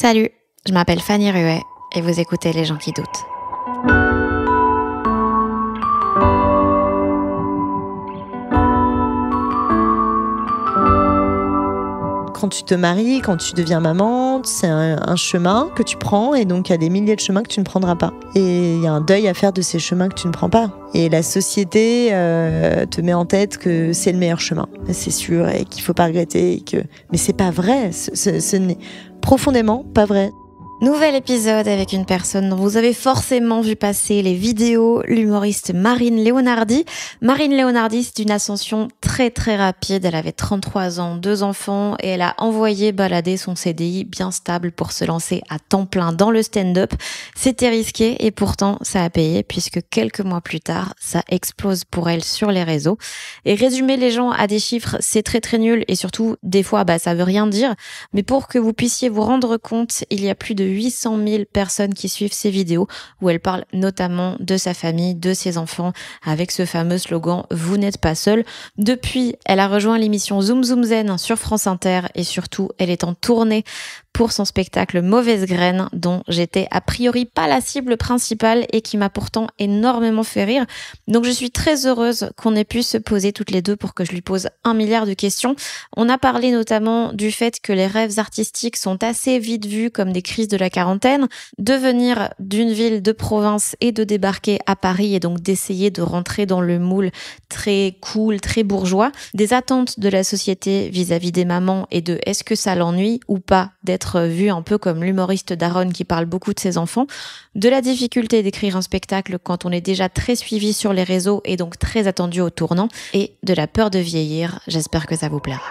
Salut, je m'appelle Fanny Ruet et vous écoutez Les gens qui doutent. Quand tu te maries, quand tu deviens maman, c'est un chemin que tu prends et donc il y a des milliers de chemins que tu ne prendras pas. Et il y a un deuil à faire de ces chemins que tu ne prends pas. Et la société te met en tête que c'est le meilleur chemin, c'est sûr, et qu'il faut pas regretter. Mais c'est pas vrai, ce n'est profondément pas vrai. Nouvel épisode avec une personne dont vous avez forcément vu passer les vidéos, l'humoriste Marine Leonardi. Marine Leonardi, c'est une ascension très très rapide. Elle avait 33 ans, 2 enfants et elle a envoyé balader son CDI bien stable pour se lancer à temps plein dans le stand-up. C'était risqué et pourtant ça a payé puisque quelques mois plus tard, ça explose pour elle sur les réseaux. Et résumer les gens à des chiffres, c'est très très nul et surtout des fois ça veut rien dire. Mais pour que vous puissiez vous rendre compte, il y a plus de 800 000 personnes qui suivent ces vidéos où elle parle notamment de sa famille, de ses enfants, avec ce fameux slogan « Vous n'êtes pas seul ». Depuis, elle a rejoint l'émission Zoom Zoom Zen sur France Inter et surtout, elle est en tournée pour son spectacle Mauvaise Graine, dont j'étais a priori pas la cible principale et qui m'a pourtant énormément fait rire. Donc je suis très heureuse qu'on ait pu se poser toutes les deux pour que je lui pose 1 milliard de questions. On a parlé notamment du fait que les rêves artistiques sont assez vite vus comme des crises de la quarantaine, de venir d'une ville de province et de débarquer à Paris et donc d'essayer de rentrer dans le moule très cool, très bourgeois, des attentes de la société vis-à-vis des mamans et de est-ce que ça l'ennuie ou pas d'être vu un peu comme l'humoriste daronne qui parle beaucoup de ses enfants, de la difficulté d'écrire un spectacle quand on est déjà très suivi sur les réseaux et donc très attendu au tournant, et de la peur de vieillir. J'espère que ça vous plaira.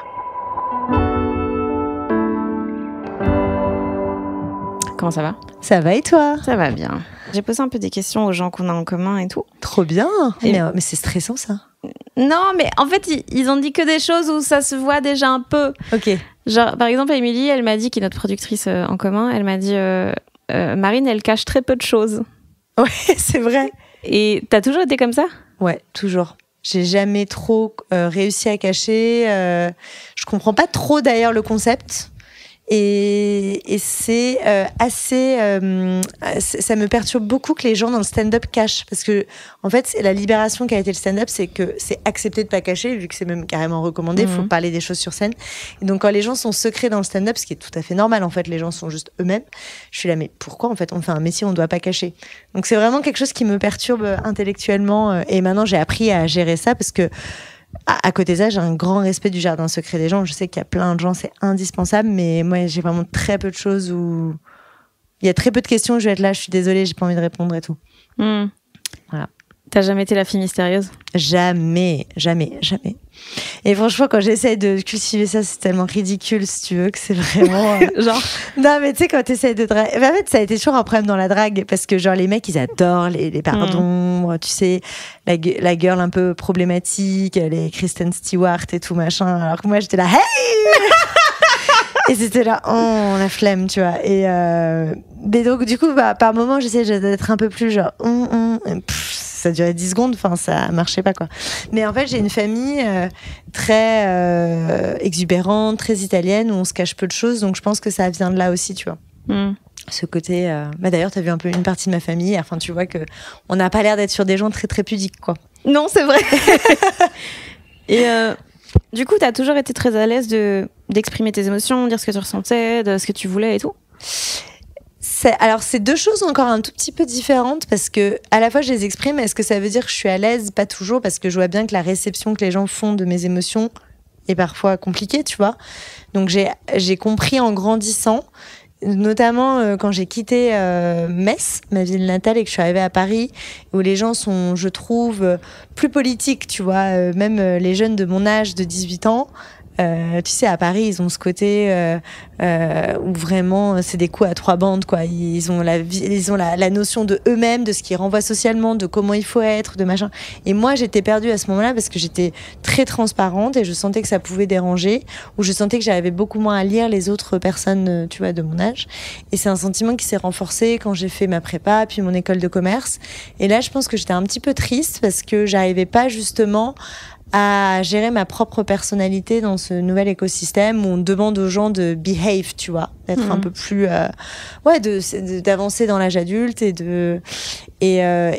Comment ça va ? Ça va et toi ? Ça va bien. J'ai posé un peu des questions aux gens qu'on a en commun et tout. Trop bien. Mais c'est stressant ça. Non, mais en fait, ils ont dit que des choses où ça se voit déjà un peu. Ok. Genre, par exemple, Émilie, elle m'a dit, qui est notre productrice en commun, elle m'a dit Marine, elle cache très peu de choses. Ouais, c'est vrai. Et t'as toujours été comme ça ? Ouais, toujours. J'ai jamais trop réussi à cacher. Je comprends pas trop d'ailleurs le concept. Et c'est assez... ça me perturbe beaucoup que les gens dans le stand-up cachent. Parce que, en fait, la libération qu'a été le stand-up, c'est que c'est accepté de pas cacher, vu que c'est même carrément recommandé. Il faut parler des choses sur scène. Et donc, quand les gens sont secrets dans le stand-up, ce qui est tout à fait normal, en fait, les gens sont juste eux-mêmes. Je suis là, mais pourquoi, en fait, on fait un métier, on doit pas cacher? Donc, c'est vraiment quelque chose qui me perturbe intellectuellement. Et maintenant, j'ai appris à gérer ça parce que, à côté de ça, j'ai un grand respect du jardin secret des gens. Je sais qu'il y a plein de gens, c'est indispensable, mais moi, j'ai vraiment très peu de choses où il y a très peu de questions où je vais être là, je suis désolée, j'ai pas envie de répondre et tout. Voilà. T'as jamais été la fille mystérieuse ? Jamais. Et franchement, quand j'essaie de cultiver ça, c'est tellement ridicule, si tu veux, que c'est vraiment... Genre Non, mais tu sais, quand t'essayes de draguer... En fait, ça a été toujours un problème dans la drague, parce que genre, les mecs, ils adorent les pardons, tu sais, la girl un peu problématique, les Kristen Stewart et tout, machin. Alors que moi, j'étais là, hey. Et c'était là, oh, la flemme, tu vois. Et mais donc, du coup, par moment, j'essayais d'être un peu plus genre... ça durait 10 secondes, enfin, ça marchait pas, quoi. Mais en fait, j'ai une famille très exubérante, très italienne, où on se cache peu de choses, donc je pense que ça vient de là aussi, tu vois. Ce côté... d'ailleurs, t'as vu un peu une partie de ma famille, enfin, tu vois qu'on n'a pas l'air d'être sur des gens très, très pudiques, quoi. Non, c'est vrai. Et du coup, t'as toujours été très à l'aise d'exprimer tes émotions, dire ce que tu ressentais, de ce que tu voulais et tout ? Alors, c'est deux choses encore un tout petit peu différentes parce que à la fois je les exprime, est-ce que ça veut dire que je suis à l'aise? Pas toujours, parce que je vois bien que la réception que les gens font de mes émotions est parfois compliquée, tu vois. Donc j'ai compris en grandissant, notamment quand j'ai quitté Metz, ma ville natale, et que je suis arrivée à Paris, où les gens sont, je trouve, plus politiques, tu vois. Même les jeunes de mon âge, de 18 ans, tu sais, à Paris, ils ont ce côté où vraiment c'est des coups à 3 bandes, quoi. Ils ont la notion de eux-mêmes, de ce qu'ils renvoient socialement, de comment il faut être, de machin. Et moi, j'étais perdue à ce moment-là parce que j'étais très transparente et je sentais que ça pouvait déranger, ou je sentais que j'arrivais beaucoup moins à lire les autres personnes, tu vois, de mon âge. Et c'est un sentiment qui s'est renforcé quand j'ai fait ma prépa, puis mon école de commerce. Et là, je pense que j'étais un petit peu triste parce que j'arrivais pas justement à gérer ma propre personnalité dans ce nouvel écosystème où on demande aux gens de behave, tu vois, d'être un peu plus d'avancer dans l'âge adulte et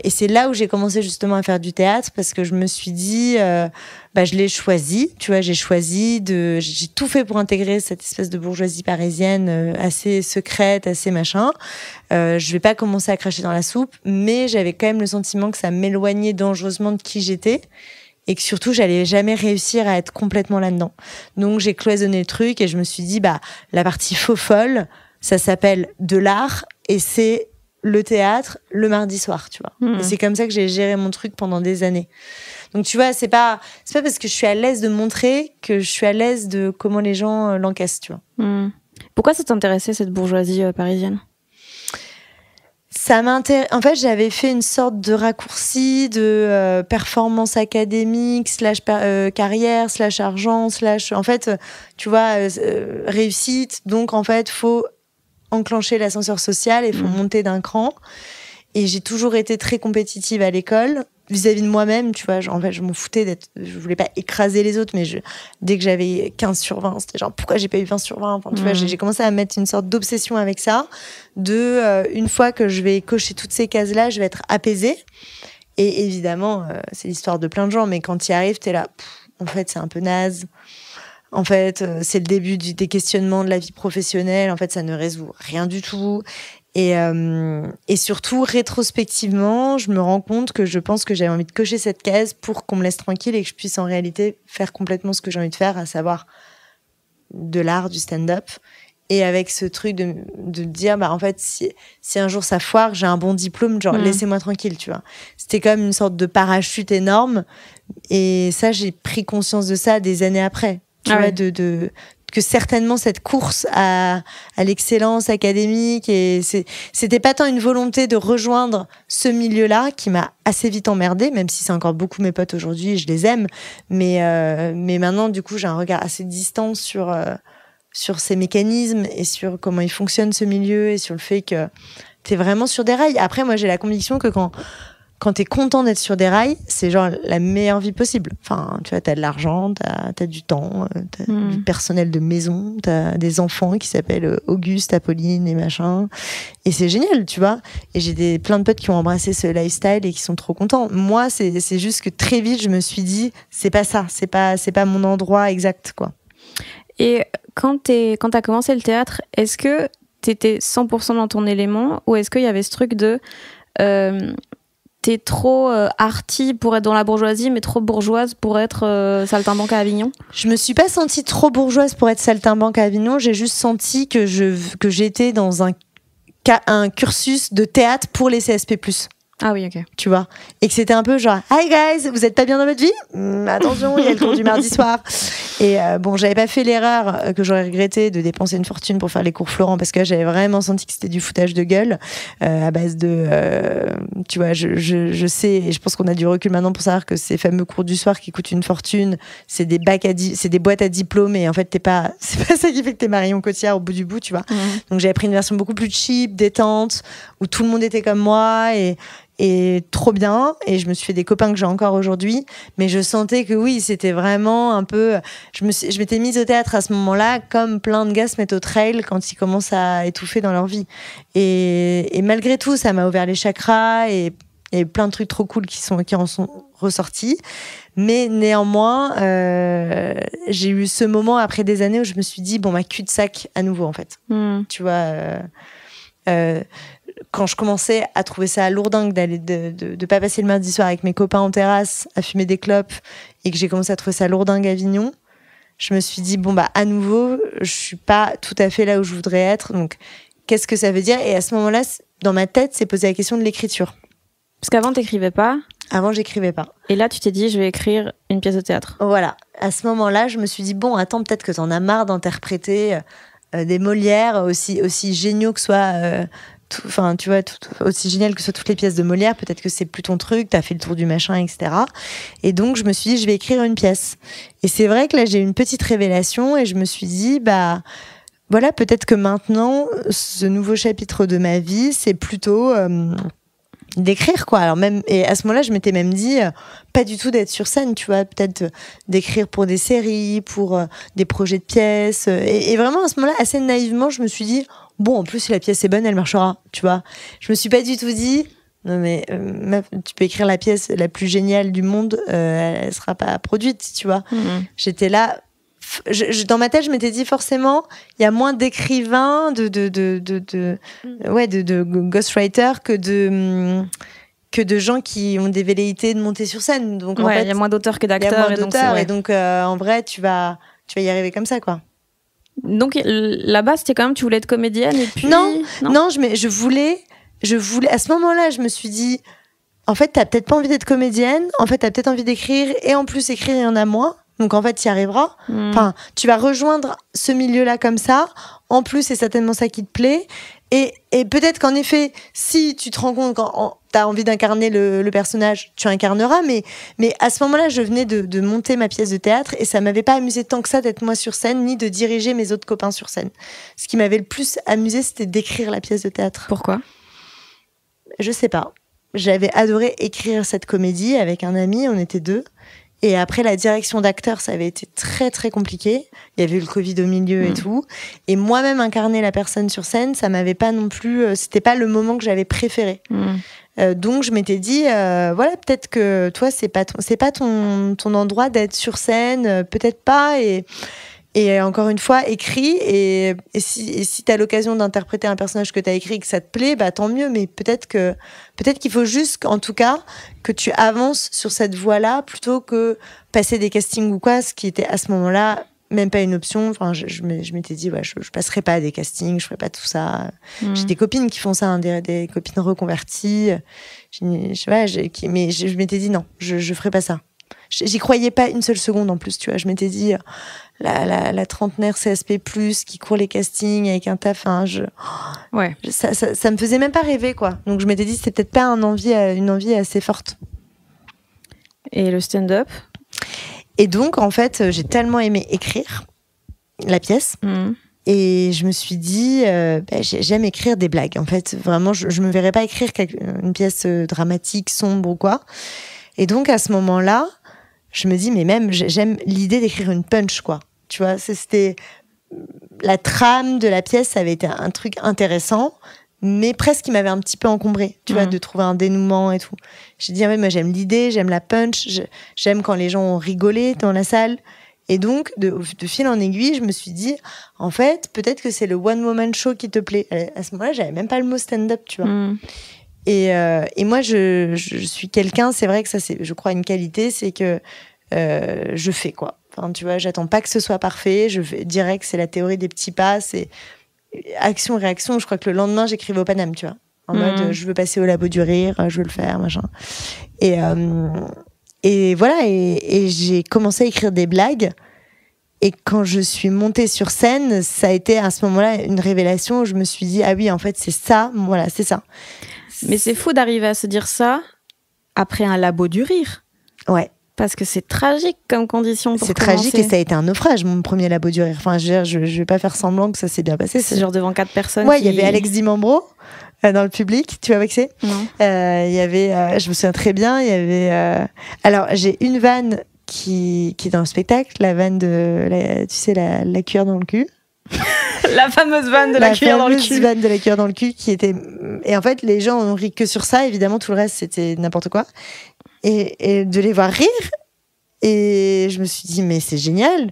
c'est là où j'ai commencé justement à faire du théâtre parce que je me suis dit je l'ai choisi, tu vois, j'ai tout fait pour intégrer cette espèce de bourgeoisie parisienne assez secrète, assez machin. Je vais pas commencer à cracher dans la soupe, mais j'avais quand même le sentiment que ça m'éloignait dangereusement de qui j'étais. Et que surtout, j'allais jamais réussir à être complètement là-dedans. Donc, j'ai cloisonné le truc et je me suis dit, la partie faux folle, ça s'appelle de l'art et c'est le théâtre le mardi soir, tu vois. Et c'est comme ça que j'ai géré mon truc pendant des années. Donc, tu vois, c'est pas parce que je suis à l'aise de montrer que je suis à l'aise de comment les gens l'encaissent, tu vois. Pourquoi ça t'intéressait, cette bourgeoisie parisienne ? En fait, j'avais fait une sorte de raccourci de performance académique / carrière / argent / en fait, tu vois, réussite. Donc, en fait, faut enclencher l'ascenseur social et faut monter d'un cran. Et j'ai toujours été très compétitive à l'école vis-à-vis de moi-même, tu vois. En fait, je m'en foutais je voulais pas écraser les autres, mais dès que j'avais 15 sur 20, c'était genre, pourquoi j'ai pas eu 20 sur 20? Enfin, tu vois, j'ai commencé à mettre une sorte d'obsession avec ça, une fois que je vais cocher toutes ces cases-là, je vais être apaisée. Et évidemment, c'est l'histoire de plein de gens, mais quand tu y arrives, t'es là, en fait, c'est un peu naze. En fait, c'est le début des questionnements de la vie professionnelle. En fait, ça ne résout rien du tout. Et surtout, rétrospectivement, je me rends compte que je pense que j'avais envie de cocher cette case pour qu'on me laisse tranquille et que je puisse en réalité faire complètement ce que j'ai envie de faire, à savoir de l'art, du stand-up. Et avec ce truc de dire, en fait, si un jour ça foire, j'ai un bon diplôme, genre, laissez-moi tranquille, tu vois. C'était comme une sorte de parachute énorme. Et ça, j'ai pris conscience de ça des années après. Tu vois, que certainement cette course à l'excellence académique, et c'était pas tant une volonté de rejoindre ce milieu-là qui m'a assez vite emmerdée, même si c'est encore beaucoup mes potes aujourd'hui et je les aime, mais maintenant du coup j'ai un regard assez distant sur ces mécanismes et sur comment il fonctionne ce milieu et sur le fait que t'es vraiment sur des rails. Après, moi j'ai la conviction que quand t'es content d'être sur des rails, c'est genre la meilleure vie possible. Enfin, tu vois, t'as de l'argent, t'as du temps, t'as du personnel de maison, t'as des enfants qui s'appellent Auguste, Apolline et machin. Et c'est génial, tu vois. Et j'ai plein de potes qui ont embrassé ce lifestyle et qui sont trop contents. Moi, c'est juste que très vite, je me suis dit, c'est pas ça, c'est pas mon endroit exact, quoi. Et quand t'as commencé le théâtre, est-ce que t'étais 100% dans ton élément, ou est-ce qu'il y avait ce truc de t'es trop arty pour être dans la bourgeoisie, mais trop bourgeoise pour être saltimbanque à Avignon? Je me suis pas sentie trop bourgeoise pour être saltimbanque à Avignon. J'ai juste senti que j'étais dans un cursus de théâtre pour les CSP+. Ah oui, ok. Tu vois, et que c'était un peu genre, hi guys, vous êtes pas bien dans votre vie? Attention, il y a le cours du mardi soir. Et j'avais pas fait l'erreur que j'aurais regretté de dépenser une fortune pour faire les cours Florent, parce que j'avais vraiment senti que c'était du foutage de gueule à base de, tu vois, je sais, et je pense qu'on a du recul maintenant pour savoir que ces fameux cours du soir qui coûtent une fortune, c'est des c'est des boîtes à diplômes, et en fait c'est pas ça qui fait que t'es Marion Cotillard au bout du bout, tu vois. Donc j'avais pris une version beaucoup plus cheap, détente, où tout le monde était comme moi et trop bien, et je me suis fait des copains que j'ai encore aujourd'hui, mais je sentais que oui, c'était vraiment un peu, je m'étais mise au théâtre à ce moment-là, comme plein de gars se mettent au trail quand ils commencent à étouffer dans leur vie, et malgré tout, ça m'a ouvert les chakras, et plein de trucs trop cool qui en sont ressortis, mais néanmoins, j'ai eu ce moment après des années où je me suis dit, bon, ma cul-de-sac à nouveau, en fait. Tu vois, quand je commençais à trouver ça lourdingue de pas passer le mardi soir avec mes copains en terrasse à fumer des clopes, et que j'ai commencé à trouver ça lourdingue à Avignon, je me suis dit, bon, à nouveau, je suis pas tout à fait là où je voudrais être, donc qu'est-ce que ça veut dire? Et à ce moment-là, dans ma tête, s'est posé la question de l'écriture. Parce qu'avant, t'écrivais pas? Avant, j'écrivais pas. Et là, tu t'es dit, je vais écrire une pièce de théâtre. Voilà. À ce moment-là, je me suis dit, bon, attends, peut-être que t'en as marre d'interpréter des Molières, aussi géniaux que soient... Enfin, tu vois, aussi génial que soient toutes les pièces de Molière, peut-être que c'est plus ton truc, t'as fait le tour du machin, etc. Et donc, je me suis dit, je vais écrire une pièce. Et c'est vrai que là, j'ai eu une petite révélation, et je me suis dit, voilà, peut-être que maintenant, ce nouveau chapitre de ma vie, c'est plutôt d'écrire, quoi. Alors même, et à ce moment-là, je m'étais même dit, pas du tout d'être sur scène, tu vois, peut-être d'écrire pour des séries, pour des projets de pièces. Et vraiment, à ce moment-là, assez naïvement, je me suis dit, bon, en plus, si la pièce est bonne, elle marchera, tu vois. Je me suis pas du tout dit, non mais meuf, tu peux écrire la pièce la plus géniale du monde, elle sera pas produite, tu vois. J'étais là. Dans ma tête, je m'étais dit forcément, il y a moins d'écrivains, de ghostwriters que de gens qui ont des velléités de monter sur scène. Donc en fait, il y a moins d'auteurs que d'acteurs. Et donc en vrai, tu vas y arriver comme ça, quoi. Donc là-bas, c'était quand même, tu voulais être comédienne et puis... Non, je voulais. À ce moment-là, je me suis dit, en fait, t'as peut-être pas envie d'être comédienne. En fait, t'as peut-être envie d'écrire, et en plus écrire, il y en a moins. Donc en fait, tu y arriveras. Enfin, tu vas rejoindre ce milieu-là comme ça. En plus, c'est certainement ça qui te plaît. Et peut-être qu'en effet, si tu te rends compte quand t'as envie d'incarner le personnage, tu incarneras. Mais à ce moment-là, je venais de monter ma pièce de théâtre et ça m'avait pas amusé tant que ça d'être moi sur scène, ni de diriger mes autres copains sur scène. Ce qui m'avait le plus amusé, c'était d'écrire la pièce de théâtre. Pourquoi ? Je sais pas. J'avais adoré écrire cette comédie avec un ami, on était 2. Et après, la direction d'acteur, ça avait été très, très compliqué. Il y avait eu le Covid au milieu et tout. Et moi-même, incarner la personne sur scène, ça m'avait pas non plus... c'était pas le moment que j'avais préféré. Donc, je m'étais dit, voilà, peut-être que toi, c'est pas ton endroit d'être sur scène. Peut-être pas. Et encore une fois, écrit. Et si t'as l'occasion d'interpréter un personnage que t'as écrit et que ça te plaît, bah tant mieux. Mais peut-être qu'il faut juste, en tout cas, que tu avances sur cette voie-là plutôt que passer des castings ou quoi, ce qui était à ce moment-là même pas une option. Enfin, je m'étais dit, ouais, je passerai pas à des castings, je ferai pas tout ça. J'ai des copines qui font ça, hein, des copines reconverties. Mais je m'étais dit, non, je ferai pas ça. J'y croyais pas une seule seconde en plus, tu vois. Je m'étais dit, la trentenaire CSP+, qui court les castings avec un taf, hein, ça me faisait même pas rêver, quoi. Donc je m'étais dit, c'était peut-être pas une envie assez forte. Et le stand-up ? Et donc, en fait, j'ai tellement aimé écrire la pièce. Et je me suis dit, j'aime écrire des blagues. En fait, vraiment, je me verrais pas écrire une pièce dramatique, sombre ou quoi. Et donc, à ce moment-là, je me dis, mais même, j'aime l'idée d'écrire une punch, quoi. Tu vois, c'était la trame de la pièce, ça avait été un truc intéressant, mais presque qui m'avait un petit peu encombré, tu vois, de trouver un dénouement et tout. J'ai dit, moi, j'aime l'idée, j'aime la punch, j'aime quand les gens ont rigolé dans la salle. Et donc, de fil en aiguille, je me suis dit, en fait, peut-être que c'est le one-woman show qui te plaît. À ce moment-là, j'avais même pas le mot stand-up, tu vois. Et moi, je suis quelqu'un, c'est vrai que ça, c'est, je crois, une qualité, c'est que je fais, quoi. Enfin, tu vois, j'attends pas que ce soit parfait. Je dirais que c'est la théorie des petits pas. C'est action-réaction. Je crois que le lendemain, j'écrivais au Paname, tu vois. En mode, je veux passer au labo du rire, je veux le faire, machin. Et voilà. Et j'ai commencé à écrire des blagues. Et quand je suis montée sur scène, ça a été à ce moment-là une révélation où je me suis dit, ah oui, en fait, c'est ça. Voilà, c'est ça. Mais c'est fou d'arriver à se dire ça après un labo du rire. Ouais. Parce que c'est tragique comme condition pour commencer. C'est tragique et ça a été un naufrage, mon premier labo du rire. Enfin, je vais pas faire semblant que ça s'est bien passé. C'est genre devant 4 personnes. Ouais, il y avait Alex Dimambro dans le public. Tu vois avec c'est ? Non. Il y avait, je me souviens très bien, il y avait... Alors, j'ai une vanne qui est dans le spectacle, la vanne de, tu sais, la cuillère dans le cul. La fameuse vanne de la cuillère dans le cul. La fameuse vanne de la cuillère dans le cul qui était... Et en fait, les gens ont ri que sur ça. Évidemment, tout le reste, c'était n'importe quoi. Et de les voir rire, et je me suis dit, mais c'est génial.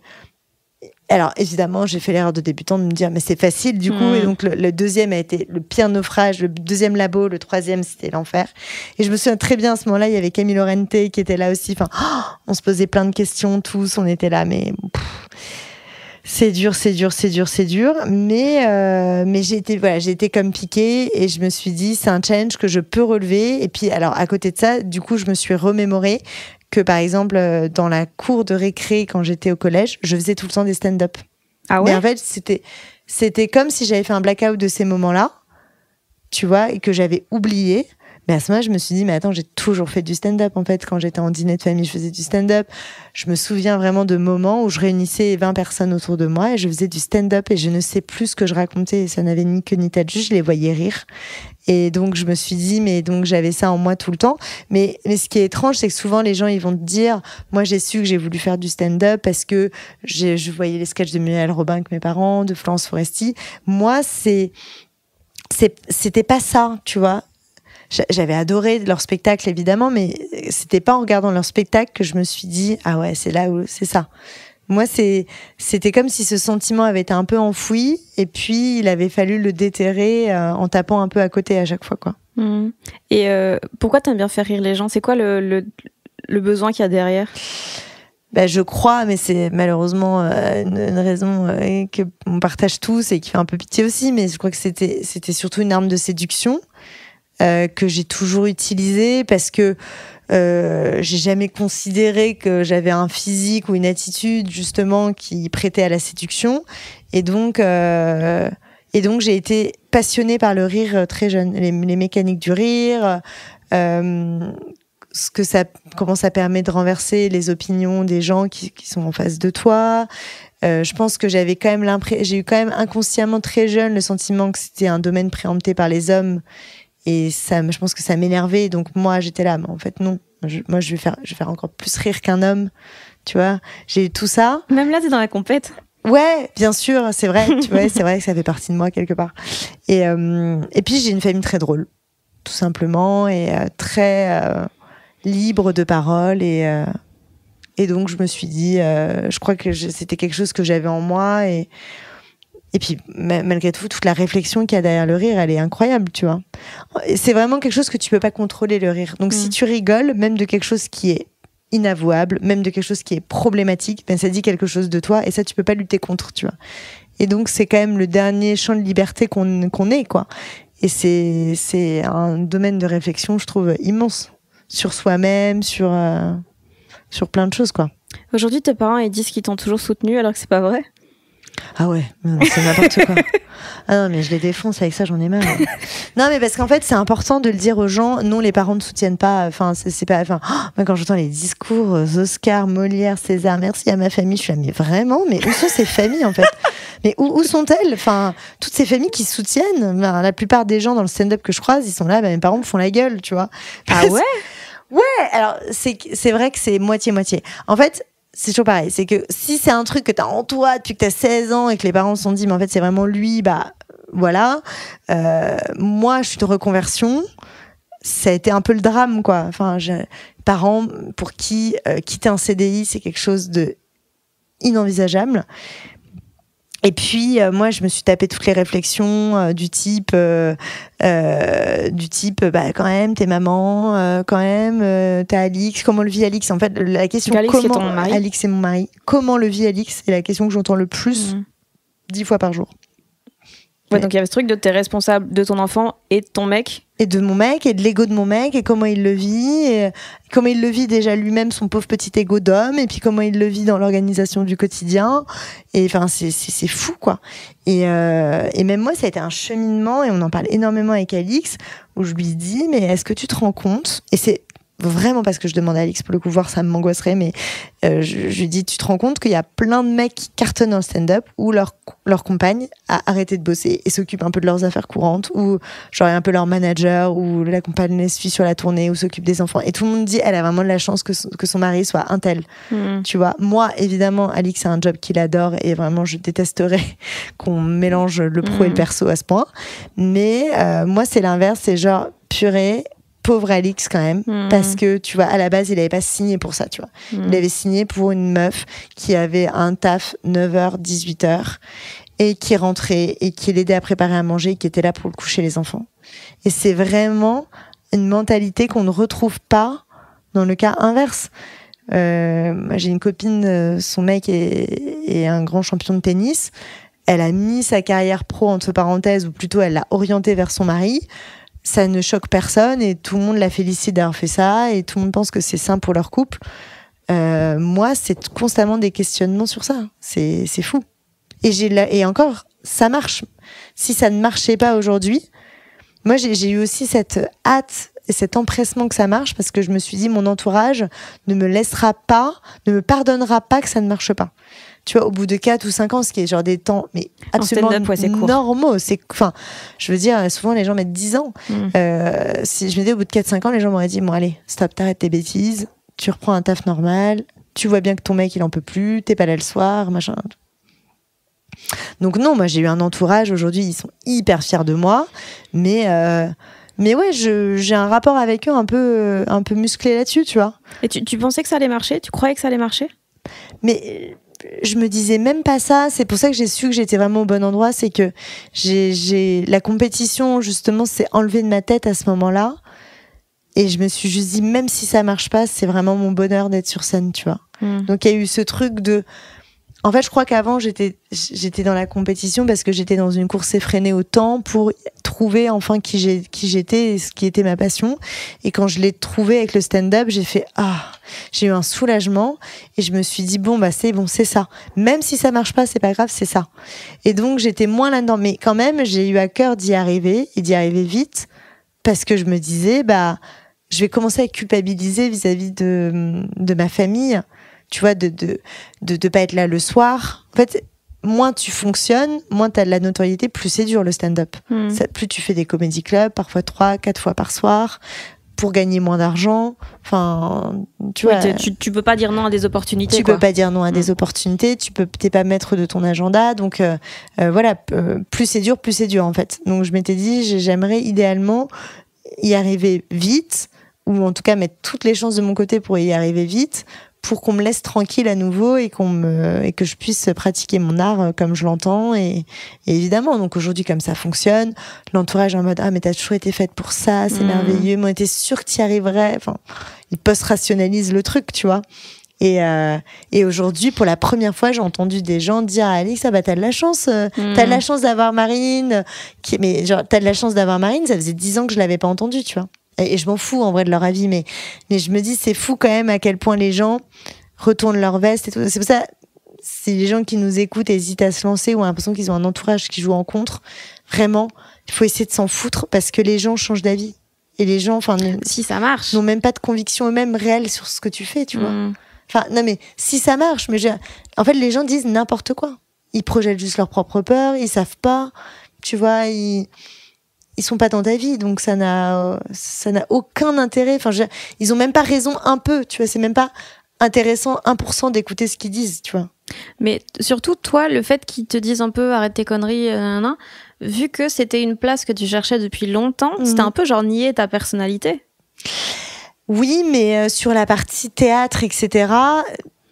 Alors, évidemment, j'ai fait l'erreur de débutant de me dire, mais c'est facile, du coup. Et donc, le deuxième a été le pire naufrage, le deuxième labo, le troisième, c'était l'enfer. Et je me souviens très bien, à ce moment-là, il y avait Camille Laurente qui était là aussi. Enfin, on se posait plein de questions, tous, on était là, mais... c'est dur. Mais j'ai été comme piquée et je me suis dit, c'est un challenge que je peux relever. Et puis, alors, à côté de ça, du coup, je me suis remémoré que, par exemple, dans la cour de récré, quand j'étais au collège, je faisais tout le temps des stand-up. Ah ouais ? Mais en fait, c'était comme si j'avais fait un blackout de ces moments-là, tu vois, et que j'avais oublié. Mais à ce moment-là, je me suis dit, mais attends, j'ai toujours fait du stand-up, en fait. Quand j'étais en dîner de famille, je faisais du stand-up. Je me souviens vraiment de moments où je réunissais 20 personnes autour de moi et je faisais du stand-up et je ne sais plus ce que je racontais. Et ça n'avait ni queue ni tête, juste je les voyais rire. Et donc, je me suis dit, mais donc, j'avais ça en moi tout le temps. Mais ce qui est étrange, c'est que souvent, les gens, ils vont te dire, moi, j'ai su que j'ai voulu faire du stand-up parce que je voyais les sketchs de Muriel Robin avec mes parents, de Florence Foresti. Moi, c'était pas ça, tu vois. J'avais adoré leur spectacle, évidemment, mais c'était pas en regardant leur spectacle que je me suis dit, ah ouais, c'est là où, c'est ça. Moi, c'était comme si ce sentiment avait été un peu enfoui et puis il avait fallu le déterrer en tapant un peu à côté à chaque fois, quoi. Mmh. Et pourquoi t'aimes bien faire rire les gens ? C'est quoi le besoin qu'il y a derrière ? Je crois, mais c'est malheureusement une raison que on partage tous et qui fait un peu pitié aussi, mais je crois que c'était surtout une arme de séduction que j'ai toujours utilisée parce que j'ai jamais considéré que j'avais un physique ou une attitude justement qui prêtait à la séduction et donc j'ai été passionnée par le rire très jeune, les mécaniques du rire, comment ça permet de renverser les opinions des gens qui sont en face de toi. Je pense que j'ai eu quand même inconsciemment très jeune le sentiment que c'était un domaine préempté par les hommes. Et ça, je pense que ça m'énervait. Donc moi, j'étais là. Mais en fait, non. Moi, je vais faire encore plus rire qu'un homme. Tu vois, j'ai eu tout ça. Même là, t'es dans la compète. Ouais, bien sûr, c'est vrai. Tu vois, c'est vrai que ça fait partie de moi quelque part. Et puis j'ai une famille très drôle, tout simplement, et très libre de parole. Et donc je me suis dit, je crois que c'était quelque chose que j'avais en moi et puis, malgré tout, toute la réflexion qu'il y a derrière le rire, elle est incroyable, tu vois. C'est vraiment quelque chose que tu peux pas contrôler, le rire. Donc, si tu rigoles, même de quelque chose qui est inavouable, même de quelque chose qui est problématique, ça dit quelque chose de toi, et ça, tu peux pas lutter contre, tu vois. Et donc, c'est quand même le dernier champ de liberté qu'on ait, quoi. Et c'est un domaine de réflexion, je trouve, immense. Sur soi-même, sur plein de choses, quoi. Aujourd'hui, tes parents, ils disent qu'ils t'ont toujours soutenu, alors que c'est pas vrai. Ah ouais, c'est n'importe quoi. Ah non, mais je les défonce avec ça, j'en ai marre. Non, mais parce qu'en fait, c'est important de le dire aux gens. Non, les parents ne soutiennent pas. Enfin, c'est pas. Enfin, moi, quand j'entends les discours, Oscar, Molière, César, merci à ma famille, je suis là, mais vraiment, mais où sont ces familles en fait ? Mais où sont-elles ? Enfin, toutes ces familles qui soutiennent. La plupart des gens dans le stand-up que je croise, ils sont là. Mes parents me font la gueule, tu vois. Ah ouais. Ouais. Alors, c'est vrai que c'est moitié-moitié. En fait. C'est toujours pareil, c'est que si c'est un truc que t'as en toi depuis que t'as 16 ans et que les parents se sont dit mais en fait c'est vraiment lui, voilà. Moi je suis de reconversion, ça a été un peu le drame quoi. Enfin, parents pour qui quitter un CDI c'est quelque chose de inenvisageable. Et puis moi je me suis tapé toutes les réflexions du type quand même t'es maman, quand même t'as Alix, comment le vit Alix, en fait la question Alix, c'est ton mari. Alix c'est mon mari, comment le vit Alix, c'est la question que j'entends le plus 10 fois par jour. Ouais, donc il y avait ce truc de t'es responsable de ton enfant et de ton mec. Et de mon mec, et de l'ego de mon mec, et comment il le vit, et comment il le vit déjà lui-même, son pauvre petit ego d'homme, et puis comment il le vit dans l'organisation du quotidien. Et enfin, c'est fou, quoi. Et même moi, ça a été un cheminement, et on en parle énormément avec Alix, où je lui dis, mais est-ce que tu te rends compte ? Et c'est vraiment parce que je demande à Alix, pour le coup, voir ça m'angoisserait, mais je lui dis, tu te rends compte qu'il y a plein de mecs qui cartonnent dans le stand-up où leur compagne a arrêté de bosser et s'occupe un peu de leurs affaires courantes, ou genre un peu leur manager, ou la compagne les suit sur la tournée, ou s'occupe des enfants. Et tout le monde dit, elle a vraiment de la chance que son mari soit un tel. Tu vois, moi, évidemment, Alix a un job qu'il adore et vraiment, je détesterais qu'on mélange le pro et le perso à ce point. Mais moi, c'est l'inverse, c'est genre, purée, pauvre Alix quand même, parce que tu vois, à la base il avait pas signé pour ça, tu vois. Il avait signé pour une meuf qui avait un taf 9h 18h et qui rentrait et qui l'aidait à préparer à manger et qui était là pour le coucher les enfants. Et c'est vraiment une mentalité qu'on ne retrouve pas dans le cas inverse. J'ai une copine, son mec est un grand champion de tennis. Elle a mis sa carrière pro entre parenthèses, ou plutôt elle l'a orientée vers son mari. Ça ne choque personne et tout le monde la félicite d'avoir fait ça et tout le monde pense que c'est sain pour leur couple. Moi, c'est constamment des questionnements sur ça. C'est fou. Et encore, ça marche. Si ça ne marchait pas aujourd'hui, moi, j'ai eu aussi cette hâte cet empressement que ça marche, parce que je me suis dit, mon entourage ne me pardonnera pas que ça ne marche pas. Tu vois, au bout de 4 ou 5 ans, ce qui est genre des temps mais absolument normaux. Enfin, je veux dire, souvent les gens mettent 10 ans. Si je me dis au bout de 4-5 ans, les gens m'auraient dit, bon allez, stop, t'arrêtes tes bêtises, tu reprends un taf normal, tu vois bien que ton mec il en peut plus, t'es pas là le soir, machin. Donc non, moi j'ai eu un entourage, aujourd'hui ils sont hyper fiers de moi, mais ouais, j'ai un rapport avec eux un peu musclé là-dessus, tu vois. Et tu pensais que ça allait marcher? Tu croyais que ça allait marcher? Mais je me disais même pas ça. C'est pour ça que j'ai su que j'étais vraiment au bon endroit. C'est que la compétition, justement, s'est enlevée de ma tête à ce moment-là. Et je me suis juste dit, même si ça marche pas, c'est vraiment mon bonheur d'être sur scène, tu vois. Donc il y a eu ce truc de... En fait, je crois qu'avant, j'étais dans la compétition parce que j'étais dans une course effrénée au temps pour trouver enfin qui j'étais et ce qui était ma passion. Et quand je l'ai trouvé avec le stand-up, j'ai eu un soulagement et je me suis dit, bon, bah, c'est ça. Même si ça marche pas, c'est pas grave, c'est ça. Et donc, j'étais moins là-dedans. Mais quand même, j'ai eu à cœur d'y arriver et d'y arriver vite parce que je me disais, bah, je vais commencer à culpabiliser vis-à-vis de ma famille. Tu vois, de pas être là le soir. En fait, moins tu fonctionnes, moins t'as de la notoriété, plus c'est dur le stand-up. Plus tu fais des comédie clubs, parfois 3-4 fois par soir, pour gagner moins d'argent. Enfin, tu vois. Tu peux pas dire non à des opportunités. Tu peux pas dire non à des opportunités. T'es pas maître de ton agenda. Donc voilà, plus c'est dur en fait. Donc je m'étais dit, j'aimerais idéalement y arriver vite, ou en tout cas mettre toutes les chances de mon côté pour y arriver vite, pour qu'on me laisse tranquille à nouveau et que je puisse pratiquer mon art comme je l'entends et évidemment. Donc aujourd'hui, comme ça fonctionne, l'entourage en mode, ah, mais t'as toujours été faite pour ça, c'est merveilleux, mais on était sûr que t'y arriverais. Enfin, ils post-rationalisent le truc, tu vois. Et aujourd'hui, pour la première fois, j'ai entendu des gens dire à Alix, ah bah t'as de la chance, t'as de la chance d'avoir Marine, mais genre, t'as de la chance d'avoir Marine, ça faisait 10 ans que je l'avais pas entendu, tu vois. Et je m'en fous en vrai de leur avis, mais je me dis, c'est fou quand même à quel point les gens retournent leur veste et tout. C'est pour ça, si les gens qui nous écoutent hésitent à se lancer ou ont l'impression qu'ils ont un entourage qui joue en contre, vraiment, il faut essayer de s'en foutre parce que les gens changent d'avis. Et les gens, enfin, si ça marche, n'ont même pas de conviction eux-mêmes réelle sur ce que tu fais, tu vois. Enfin, non mais si ça marche, mais en fait, les gens disent n'importe quoi. Ils projettent juste leur propre peur, ils savent pas, tu vois, ils sont pas dans ta vie, donc ça n'a aucun intérêt. Enfin, ils ont même pas raison un peu, tu vois. C'est même pas intéressant 1% d'écouter ce qu'ils disent, tu vois. Mais surtout, toi, le fait qu'ils te disent un peu arrête tes conneries, vu que c'était une place que tu cherchais depuis longtemps, c'était un peu genre nier ta personnalité. Oui, mais sur la partie théâtre, etc.,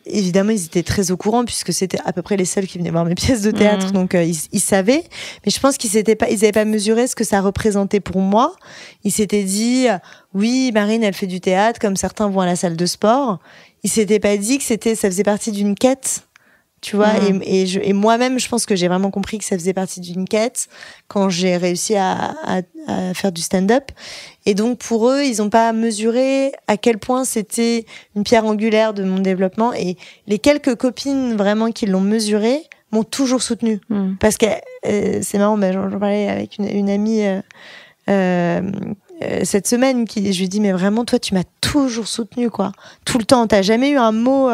évidemment, ils étaient très au courant puisque c'était à peu près les seuls qui venaient voir mes pièces de théâtre, donc ils savaient. Mais je pense ils avaient pas mesuré ce que ça représentait pour moi. Ils s'étaient dit, oui, Marine, elle fait du théâtre comme certains vont à la salle de sport. Ils s'étaient pas dit que ça faisait partie d'une quête, tu vois. Et moi-même, je pense que j'ai vraiment compris que ça faisait partie d'une quête quand j'ai réussi à faire du stand-up. Et donc, pour eux, ils n'ont pas mesuré à quel point c'était une pierre angulaire de mon développement. Et les quelques copines vraiment qui l'ont mesuré m'ont toujours soutenue. Parce que c'est marrant, j'en parlais avec une amie cette semaine, je lui dis, mais vraiment, toi, tu m'as toujours soutenue, quoi. Tout le temps. T'as jamais eu un mot.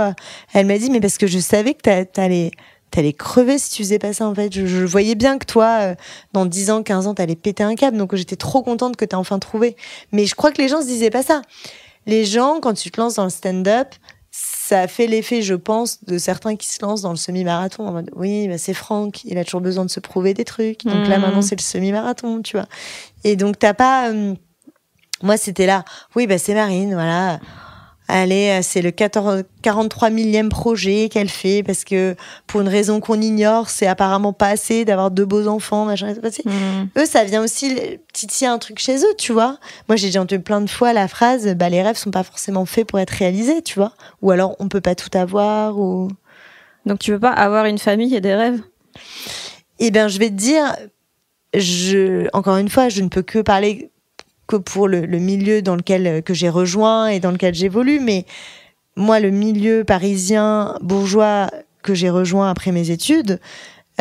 Elle m'a dit, mais parce que je savais que t'allais crever si tu faisais pas ça, en fait. Je voyais bien que toi, dans 10 ans, 15 ans, t'allais péter un câble. Donc, j'étais trop contente que t'aies enfin trouvé. Mais je crois que les gens se disaient pas ça. Les gens, quand tu te lances dans le stand-up, ça a fait l'effet, je pense, de certains qui se lancent dans le semi-marathon. En mode, oui, bah, c'est Franck, il a toujours besoin de se prouver des trucs. Donc là, maintenant, c'est le semi-marathon, tu vois. Et donc, t'as pas... Moi, c'était là. Oui, bah, c'est Marine, voilà. Allez, c'est le 43 millième projet qu'elle fait parce que pour une raison qu'on ignore, c'est apparemment pas assez d'avoir 2 beaux enfants, machin. Eux, ça vient aussi titiller un truc chez eux, tu vois. Moi, j'ai déjà entendu plein de fois la phrase, bah, les rêves sont pas forcément faits pour être réalisés, tu vois. Ou alors, on peut pas tout avoir, ou... Donc, tu peux pas avoir une famille et des rêves? Eh bien, je vais te dire, encore une fois, je ne peux que parler que pour le milieu dans lequel que j'ai rejoint et dans lequel j'évolue, mais moi, le milieu parisien bourgeois que j'ai rejoint après mes études,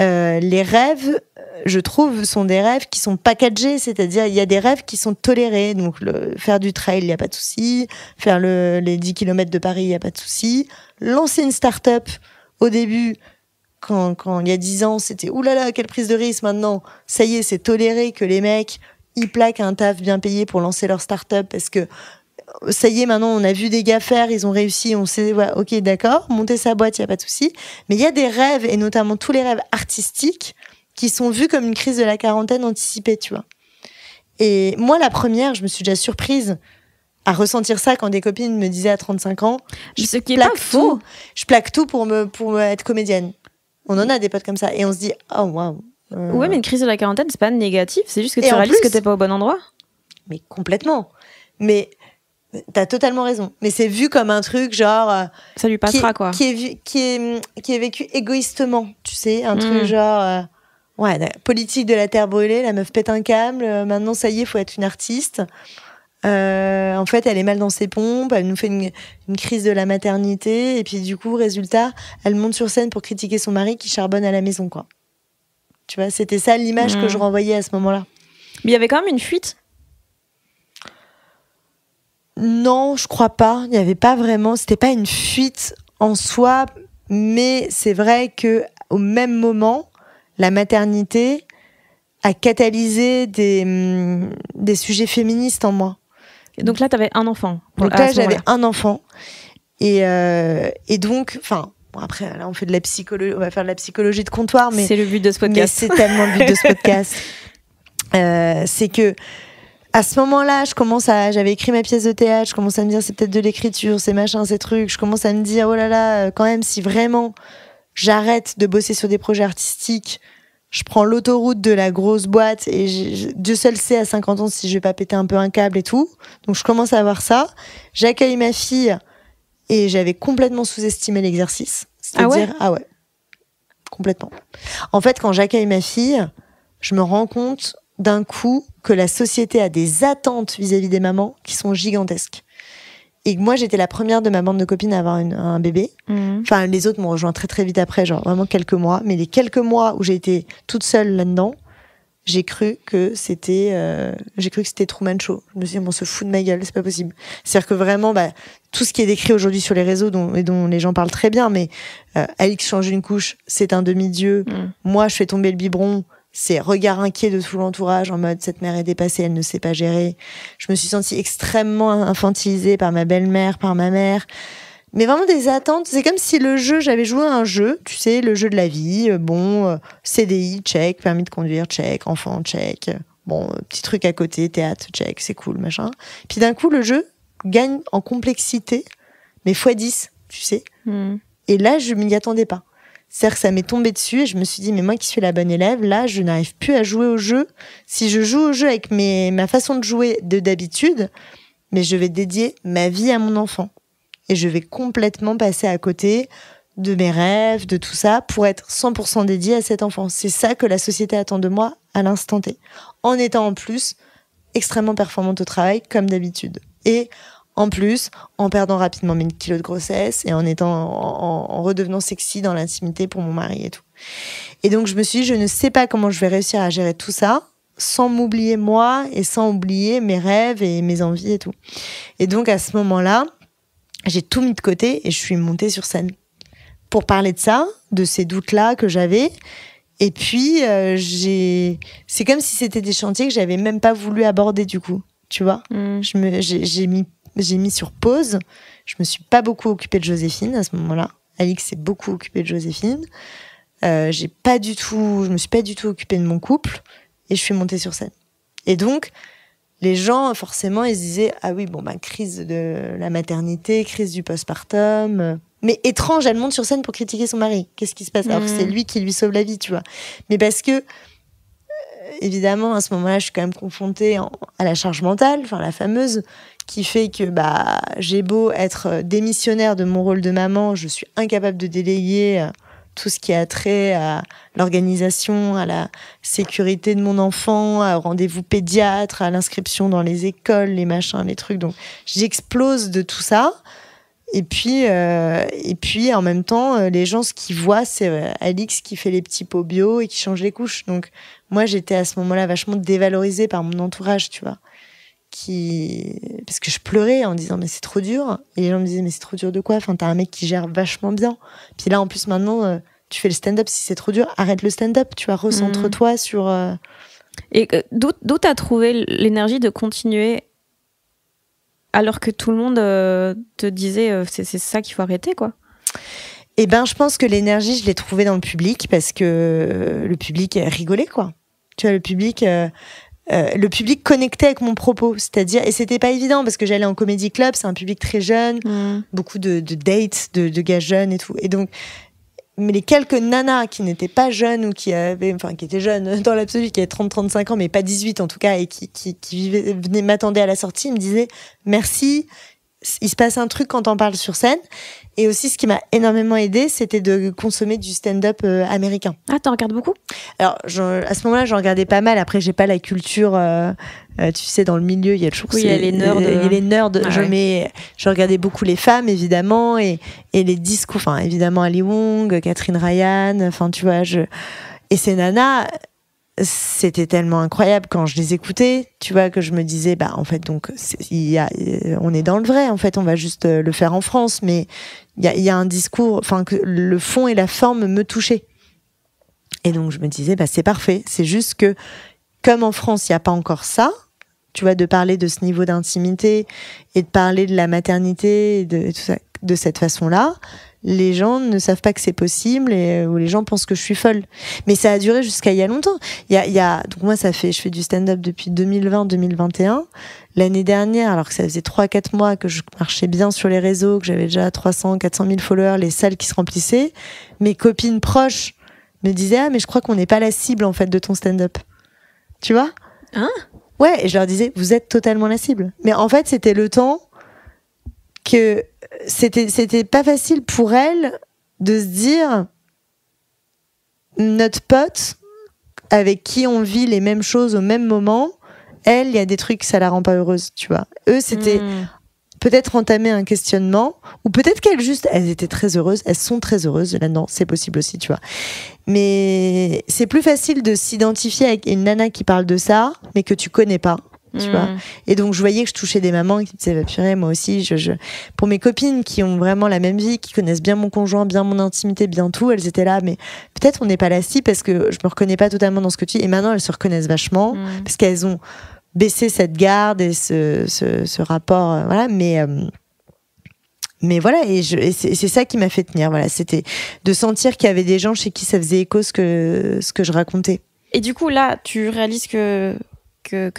les rêves, je trouve, sont des rêves qui sont packagés, c'est-à-dire il y a des rêves qui sont tolérés. Donc faire du trail, il n'y a pas de souci. Faire les 10 km de Paris, il n'y a pas de souci. Lancer une start-up au début, quand il y a 10 ans, c'était oulala, quelle prise de risque. Maintenant, ça y est, c'est toléré que les mecs, ils plaquent un taf bien payé pour lancer leur start-up parce que ça y est, maintenant, on a vu des gars faire, ils ont réussi, on sait, ouais, ok, d'accord, monter sa boîte, il n'y a pas de souci. Mais il y a des rêves, et notamment tous les rêves artistiques, qui sont vus comme une crise de la quarantaine anticipée, tu vois. Et moi, la première, je me suis déjà surprise à ressentir ça quand des copines me disaient à 35 ans, ce qui est pas faux. Je plaque tout pour être comédienne. On en a des potes comme ça, et on se dit, oh waouh. Ouais, mais une crise de la quarantaine, c'est pas négatif, c'est juste que tu réalises que t'es pas au bon endroit. Mais complètement. Mais t'as totalement raison. Mais c'est vu comme un truc genre. Ça lui passera, quoi. Qui est vécu égoïstement, tu sais. Un truc genre. Ouais, politique de la terre brûlée, la meuf pète un câble. Maintenant, ça y est, faut être une artiste. En fait, elle est mal dans ses pompes. Elle nous fait une crise de la maternité. Et puis, du coup, résultat, elle monte sur scène pour critiquer son mari qui charbonne à la maison, quoi. Tu vois, c'était ça l'image que je renvoyais à ce moment-là. Mais il y avait quand même une fuite. Non, je crois pas. Il n'y avait pas vraiment. C'était pas une fuite en soi, mais c'est vrai que au même moment, la maternité a catalysé des sujets féministes en moi. Et donc là, t'avais un enfant. Donc là, j'avais un enfant, et donc, enfin. Bon, après, là, on fait de la psychologie, on va faire de la psychologie de comptoir, mais c'est le but de ce podcast. Mais c'est tellement le but de ce podcast. C'est que à ce moment-là, j'avais écrit ma pièce de théâtre, je commence à me dire c'est peut-être de l'écriture, c'est machin, ces trucs. Je commence à me dire oh là là, quand même, si vraiment j'arrête de bosser sur des projets artistiques, je prends l'autoroute de la grosse boîte et Dieu seul sait à 50 ans si je vais pas péter un peu un câble et tout. Donc je commence à avoir ça. J'accueille ma fille. Et j'avais complètement sous-estimé l'exercice. C'est-à-dire, ah ouais, complètement. En fait, quand j'accueille ma fille, je me rends compte d'un coup que la société a des attentes vis-à-vis des mamans qui sont gigantesques. Et que moi, j'étais la première de ma bande de copines à avoir un bébé. Enfin, les autres m'ont rejoint très très vite après, genre vraiment quelques mois. Mais les quelques mois où j'ai été toute seule là-dedans, j'ai cru que c'était Truman Show. Je me suis dit, on se fout de ma gueule, c'est pas possible. C'est-à-dire que vraiment, tout ce qui est décrit aujourd'hui sur les réseaux, dont les gens parlent très bien, mais Alix change une couche, c'est un demi-dieu. Moi, je fais tomber le biberon, c'est regard inquiet de tout l'entourage, en mode, cette mère est dépassée, elle ne sait pas gérer. Je me suis sentie extrêmement infantilisée par ma belle-mère, par ma mère. Mais vraiment des attentes, c'est comme si j'avais joué à un jeu, tu sais, le jeu de la vie, CDI, check, permis de conduire, check, enfant, check, petit truc à côté, théâtre, check, c'est cool, machin. Puis d'un coup, le jeu gagne en complexité, mais x10, tu sais. Et là, je m'y attendais pas. C'est-à-dire que ça m'est tombé dessus et je me suis dit, mais moi qui suis la bonne élève, là, je n'arrive plus à jouer au jeu. Si je joue au jeu avec ma façon de jouer d'habitude, mais je vais dédier ma vie à mon enfant. Et je vais complètement passer à côté de mes rêves, de tout ça, pour être 100% dédiée à cet enfant. C'est ça que la société attend de moi à l'instant T. En étant en plus extrêmement performante au travail, comme d'habitude. Et en plus, en perdant rapidement mes kilos de grossesse et en redevenant sexy dans l'intimité pour mon mari et tout. Et donc, je me suis dit, je ne sais pas comment je vais réussir à gérer tout ça sans m'oublier moi et sans oublier mes rêves et mes envies et tout. Et donc, à ce moment-là, j'ai tout mis de côté et je suis montée sur scène pour parler de ça, de ces doutes-là que j'avais. Et puis, c'est comme si c'était des chantiers que j'avais même pas voulu aborder du coup, tu vois. J'ai mis sur pause. Je me suis pas beaucoup occupée de Joséphine à ce moment-là. Alix s'est beaucoup occupée de Joséphine. Je me suis pas du tout occupée de mon couple et je suis montée sur scène. Et donc, les gens, forcément, ils se disaient « Ah oui, crise de la maternité, crise du postpartum. » Mais étrange, elle monte sur scène pour critiquer son mari. Qu'est-ce qui se passe ? Alors que c'est lui qui lui sauve la vie, tu vois. Mais parce que, évidemment, à ce moment-là, je suis quand même confrontée à la charge mentale, enfin la fameuse, qui fait que j'ai beau être démissionnaire de mon rôle de maman, je suis incapable de déléguer tout ce qui a trait à l'organisation, à la sécurité de mon enfant, au rendez-vous pédiatre, à l'inscription dans les écoles, les machins, les trucs. Donc, j'explose de tout ça. Et puis en même temps, les gens, ce qu'ils voient, c'est Alix qui fait les petits pots bio et qui change les couches. Donc, moi, j'étais à ce moment-là vachement dévalorisée par mon entourage, tu vois. Parce que je pleurais en disant, mais c'est trop dur. Et les gens me disaient, mais c'est trop dur de quoi? Enfin, t'as un mec qui gère vachement bien. Puis là, en plus, maintenant, tu fais le stand-up. Si c'est trop dur, arrête le stand-up. Tu vois, recentre-toi sur... Et d'où t'as trouvé l'énergie de continuer alors que tout le monde te disait c'est ça qu'il faut arrêter, quoi? Eh ben, je pense que l'énergie, je l'ai trouvée dans le public parce que le public rigolait, quoi. Tu vois, le public connectait avec mon propos, c'est-à-dire, et c'était pas évident parce que j'allais en comédie club, c'est un public très jeune, beaucoup de dates, de gars jeunes et tout. Et donc, mais les quelques nanas qui n'étaient pas jeunes ou qui étaient jeunes dans l'absolu, qui avaient 30-35 ans, mais pas 18 en tout cas, et qui venaient m'attendaient à la sortie, ils me disaient merci, il se passe un truc quand on parle sur scène. Et aussi, ce qui m'a énormément aidé, c'était de consommer du stand-up américain. Ah, t'en regardes beaucoup? Alors, à ce moment-là, j'en regardais pas mal. Après, j'ai pas la culture, tu sais, dans le milieu, il y a toujours il y a les nerds. Il y a les nerds. Ah, je regardais beaucoup les femmes, évidemment, et les discours. Enfin, évidemment, Ali Wong, Catherine Ryan. Enfin, tu vois, et ces nanas, c'était tellement incroyable quand je les écoutais, tu vois, que je me disais, bah, en fait, donc, on est dans le vrai, en fait, on va juste le faire en France, mais il y a un discours, enfin, que le fond et la forme me touchaient. Et donc, je me disais, bah, c'est parfait. C'est juste que, comme en France, il n'y a pas encore ça, tu vois, de parler de ce niveau d'intimité et de parler de la maternité et de tout ça, de cette façon-là, les gens ne savent pas que c'est possible ou les gens pensent que je suis folle. Mais ça a duré jusqu'à il y a longtemps. Donc moi, je fais du stand-up depuis 2020-2021. L'année dernière, alors que ça faisait 3-4 mois que je marchais bien sur les réseaux, que j'avais déjà 300-400 000 followers, les salles qui se remplissaient, mes copines proches me disaient, ah, mais je crois qu'on n'est pas la cible, en fait, de ton stand-up. Tu vois? Hein? Ouais, et je leur disais, vous êtes totalement la cible. Mais en fait, c'était le temps que c'était pas facile pour elle de se dire, notre pote avec qui on vit les mêmes choses au même moment, elle, il y a des trucs, ça la rend pas heureuse, tu vois. Eux, c'était peut-être entamer un questionnement, ou peut-être elles étaient très heureuses, elles sont très heureuses là-dedans, c'est possible aussi, tu vois. Mais c'est plus facile de s'identifier avec une nana qui parle de ça, mais que tu connais pas. Tu vois. Et donc je voyais que je touchais des mamans qui disaient, bah, purée, moi aussi pour mes copines qui ont vraiment la même vie, qui connaissent bien mon conjoint, bien mon intimité, bien tout, elles étaient là, mais peut-être on n'est pas là si, parce que je me reconnais pas totalement dans ce que tu dis. Et maintenant elles se reconnaissent vachement parce qu'elles ont baissé cette garde et ce rapport, voilà. Mais voilà, et c'est ça qui m'a fait tenir, voilà, c'était de sentir qu'il y avait des gens chez qui ça faisait écho ce que je racontais. Et du coup là tu réalises que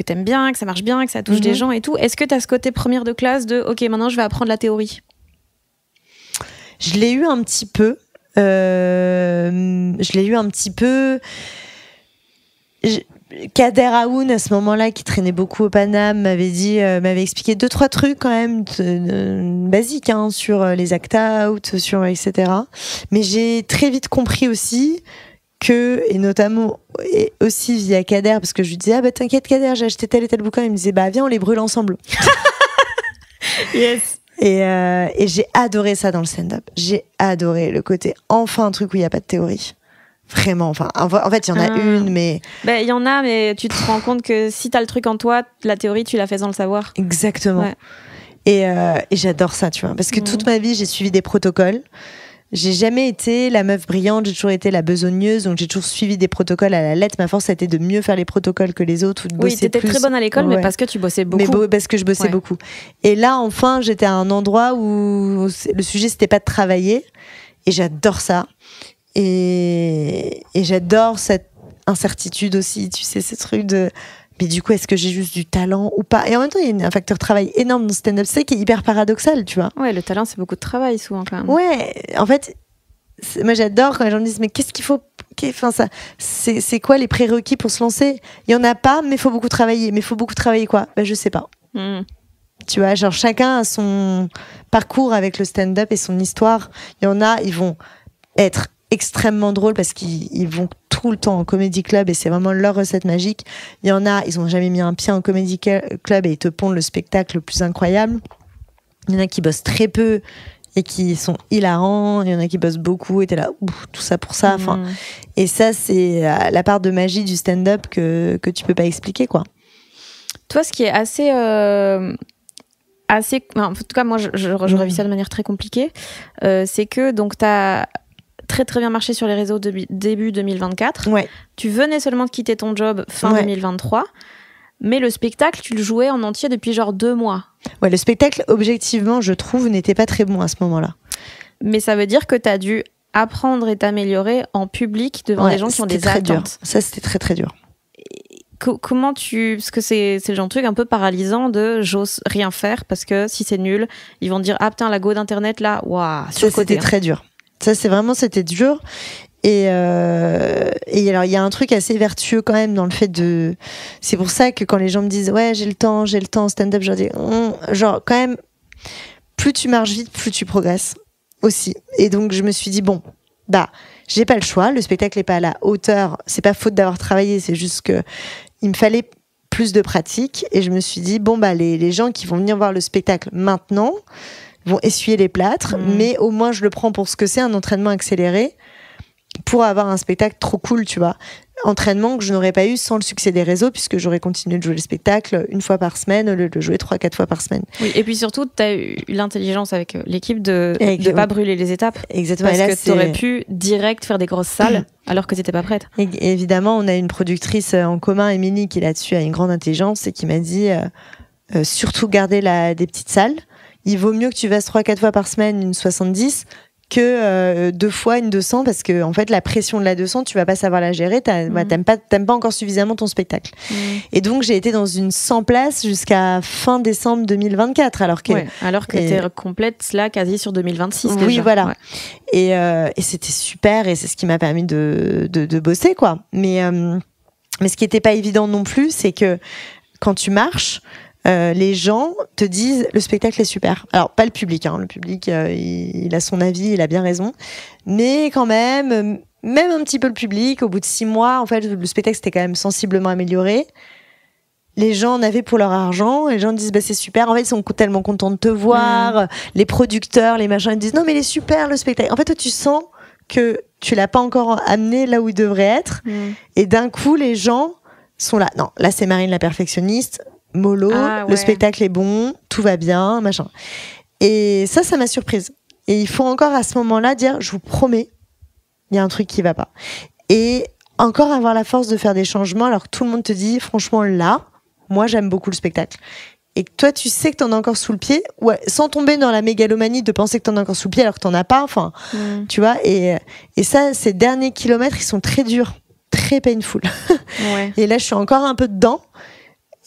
t'aimes bien, que ça marche bien, que ça touche des gens et tout. Est-ce que t'as ce côté première de classe de ok, maintenant je vais apprendre la théorie? Je l'ai eu un petit peu. Kader Aoun, à ce moment-là, qui traînait beaucoup au Paname, m'avait expliqué 2-3 trucs quand même basiques, hein, sur les act-out, sur etc. Mais j'ai très vite compris aussi et notamment et aussi via Kader, parce que je lui disais, ah bah t'inquiète Kader, j'ai acheté tel et tel bouquin, il me disait, bah viens on les brûle ensemble. Yes. Et j'ai adoré ça dans le stand-up. J'ai adoré le côté enfin un truc où il n'y a pas de théorie. Vraiment, enfin, en fait, il y en a une, mais... Il y en a, mais tu te rends compte que si t'as le truc en toi, la théorie, tu la fais sans le savoir. Exactement. Ouais. Et j'adore ça, tu vois, parce que toute ma vie, j'ai suivi des protocoles. J'ai jamais été la meuf brillante, j'ai toujours été la besogneuse, donc j'ai toujours suivi des protocoles à la lettre. Ma force, c'était de mieux faire les protocoles que les autres ou de bosser plus. Oui, t'étais très bonne à l'école, mais parce que tu bossais beaucoup. Mais parce que je bossais beaucoup. Et là, enfin, j'étais à un endroit où le sujet, c'était pas de travailler. Et j'adore ça. Et j'adore cette incertitude aussi, tu sais, ce truc de... Mais du coup, est-ce que j'ai juste du talent ou pas? Et en même temps, il y a un facteur travail énorme dans le stand-up, c'est qui est hyper paradoxal, tu vois. Ouais, le talent, c'est beaucoup de travail souvent quand même. Ouais, en fait, moi j'adore quand les gens me disent, mais qu'est-ce qu'il faut... Enfin, c'est quoi les prérequis pour se lancer? Il y en a pas, mais il faut beaucoup travailler. Mais il faut beaucoup travailler quoi? Ben, je sais pas. Tu vois, genre chacun a son parcours avec le stand-up et son histoire. Il y en a, ils vont être extrêmement drôles parce qu'ils vont tout le temps en comédie club et c'est vraiment leur recette magique. Il y en a, ils ont jamais mis un pied en comédie club et ils te pondent le spectacle le plus incroyable. Il y en a qui bossent très peu et qui sont hilarants. Il y en a qui bossent beaucoup et t'es là, tout ça pour ça. Enfin, et ça, c'est la part de magie du stand-up que tu peux pas expliquer, quoi. Toi, ce qui est assez, en tout cas, moi, je revis ça de manière très compliquée. C'est que donc t'as très très bien marché sur les réseaux début 2024. Ouais. Tu venais seulement de quitter ton job fin 2023, mais le spectacle, tu le jouais en entier depuis genre 2 mois. Ouais, le spectacle, objectivement, je trouve, n'était pas très bon à ce moment-là. Mais ça veut dire que t'as dû apprendre et t'améliorer en public devant des gens qui ont des attentes. Dur. Ça, c'était très très dur. Comment parce que c'est le genre de truc un peu paralysant de j'ose rien faire parce que si c'est nul, ils vont dire putain la go d'internet là, waouh, sur le côté. C'était très dur. Ça, c'était dur. Et alors, il y a un truc assez vertueux quand même dans le fait de. C'est pour ça que quand les gens me disent ouais, j'ai le temps, stand-up, je leur dis genre quand même, plus tu marches vite, plus tu progresses aussi. Et donc, je me suis dit bon, j'ai pas le choix. Le spectacle est pas à la hauteur. C'est pas faute d'avoir travaillé, c'est juste que il me fallait plus de pratique. Et je me suis dit bon les gens qui vont venir voir le spectacle maintenant vont essuyer les plâtres, mais au moins je le prends pour ce que c'est, un entraînement accéléré pour avoir un spectacle trop cool, tu vois. Entraînement que je n'aurais pas eu sans le succès des réseaux, puisque j'aurais continué de jouer le spectacle 1 fois par semaine au lieu de le jouer 3-4 fois par semaine. Oui, et puis surtout, tu as eu l'intelligence avec l'équipe de pas brûler les étapes. Exactement. Parce que tu aurais pu direct faire des grosses salles alors que tu n'étais pas prête. Et évidemment, on a une productrice en commun, Émilie, qui là-dessus a une grande intelligence et qui m'a dit surtout garder des petites salles. Il vaut mieux que tu fasses 3-4 fois par semaine une 70 que 2 fois une 200, parce que en fait la pression de la 200 tu vas pas savoir la gérer, t'aimes pas encore suffisamment ton spectacle. Et donc j'ai été dans une 100 places jusqu'à fin décembre 2024 alors que t'es complète là quasi sur 2026 déjà. Oui, voilà. Et c'était super, et c'est ce qui m'a permis de bosser, quoi. Mais ce qui était pas évident non plus, c'est que quand tu marches, les gens te disent le spectacle est super. Alors pas le public, le public il a son avis, il a bien raison, mais quand même un petit peu le public. Au bout de 6 mois, en fait, le spectacle s'était quand même sensiblement amélioré. Les gens en avaient pour leur argent, et les gens disent c'est super. En fait, ils sont tellement contents de te voir. Les producteurs, les machins, ils disent non mais il est super le spectacle. En fait, toi, tu sens que tu l'as pas encore amené là où il devrait être, et d'un coup les gens sont là. Non, là c'est Marine la perfectionniste. Mollo, le spectacle est bon, tout va bien, machin. Et ça m'a surprise. Et il faut encore à ce moment-là dire, je vous promets, il y a un truc qui va pas. Et encore avoir la force de faire des changements alors que tout le monde te dit, franchement là, moi j'aime beaucoup le spectacle. Et que toi tu sais que t'en as encore sous le pied, sans tomber dans la mégalomanie de penser que t'en as encore sous le pied alors que t'en as pas, enfin, tu vois. Et ça, ces derniers kilomètres, ils sont très durs, très painful. Et là, je suis encore un peu dedans.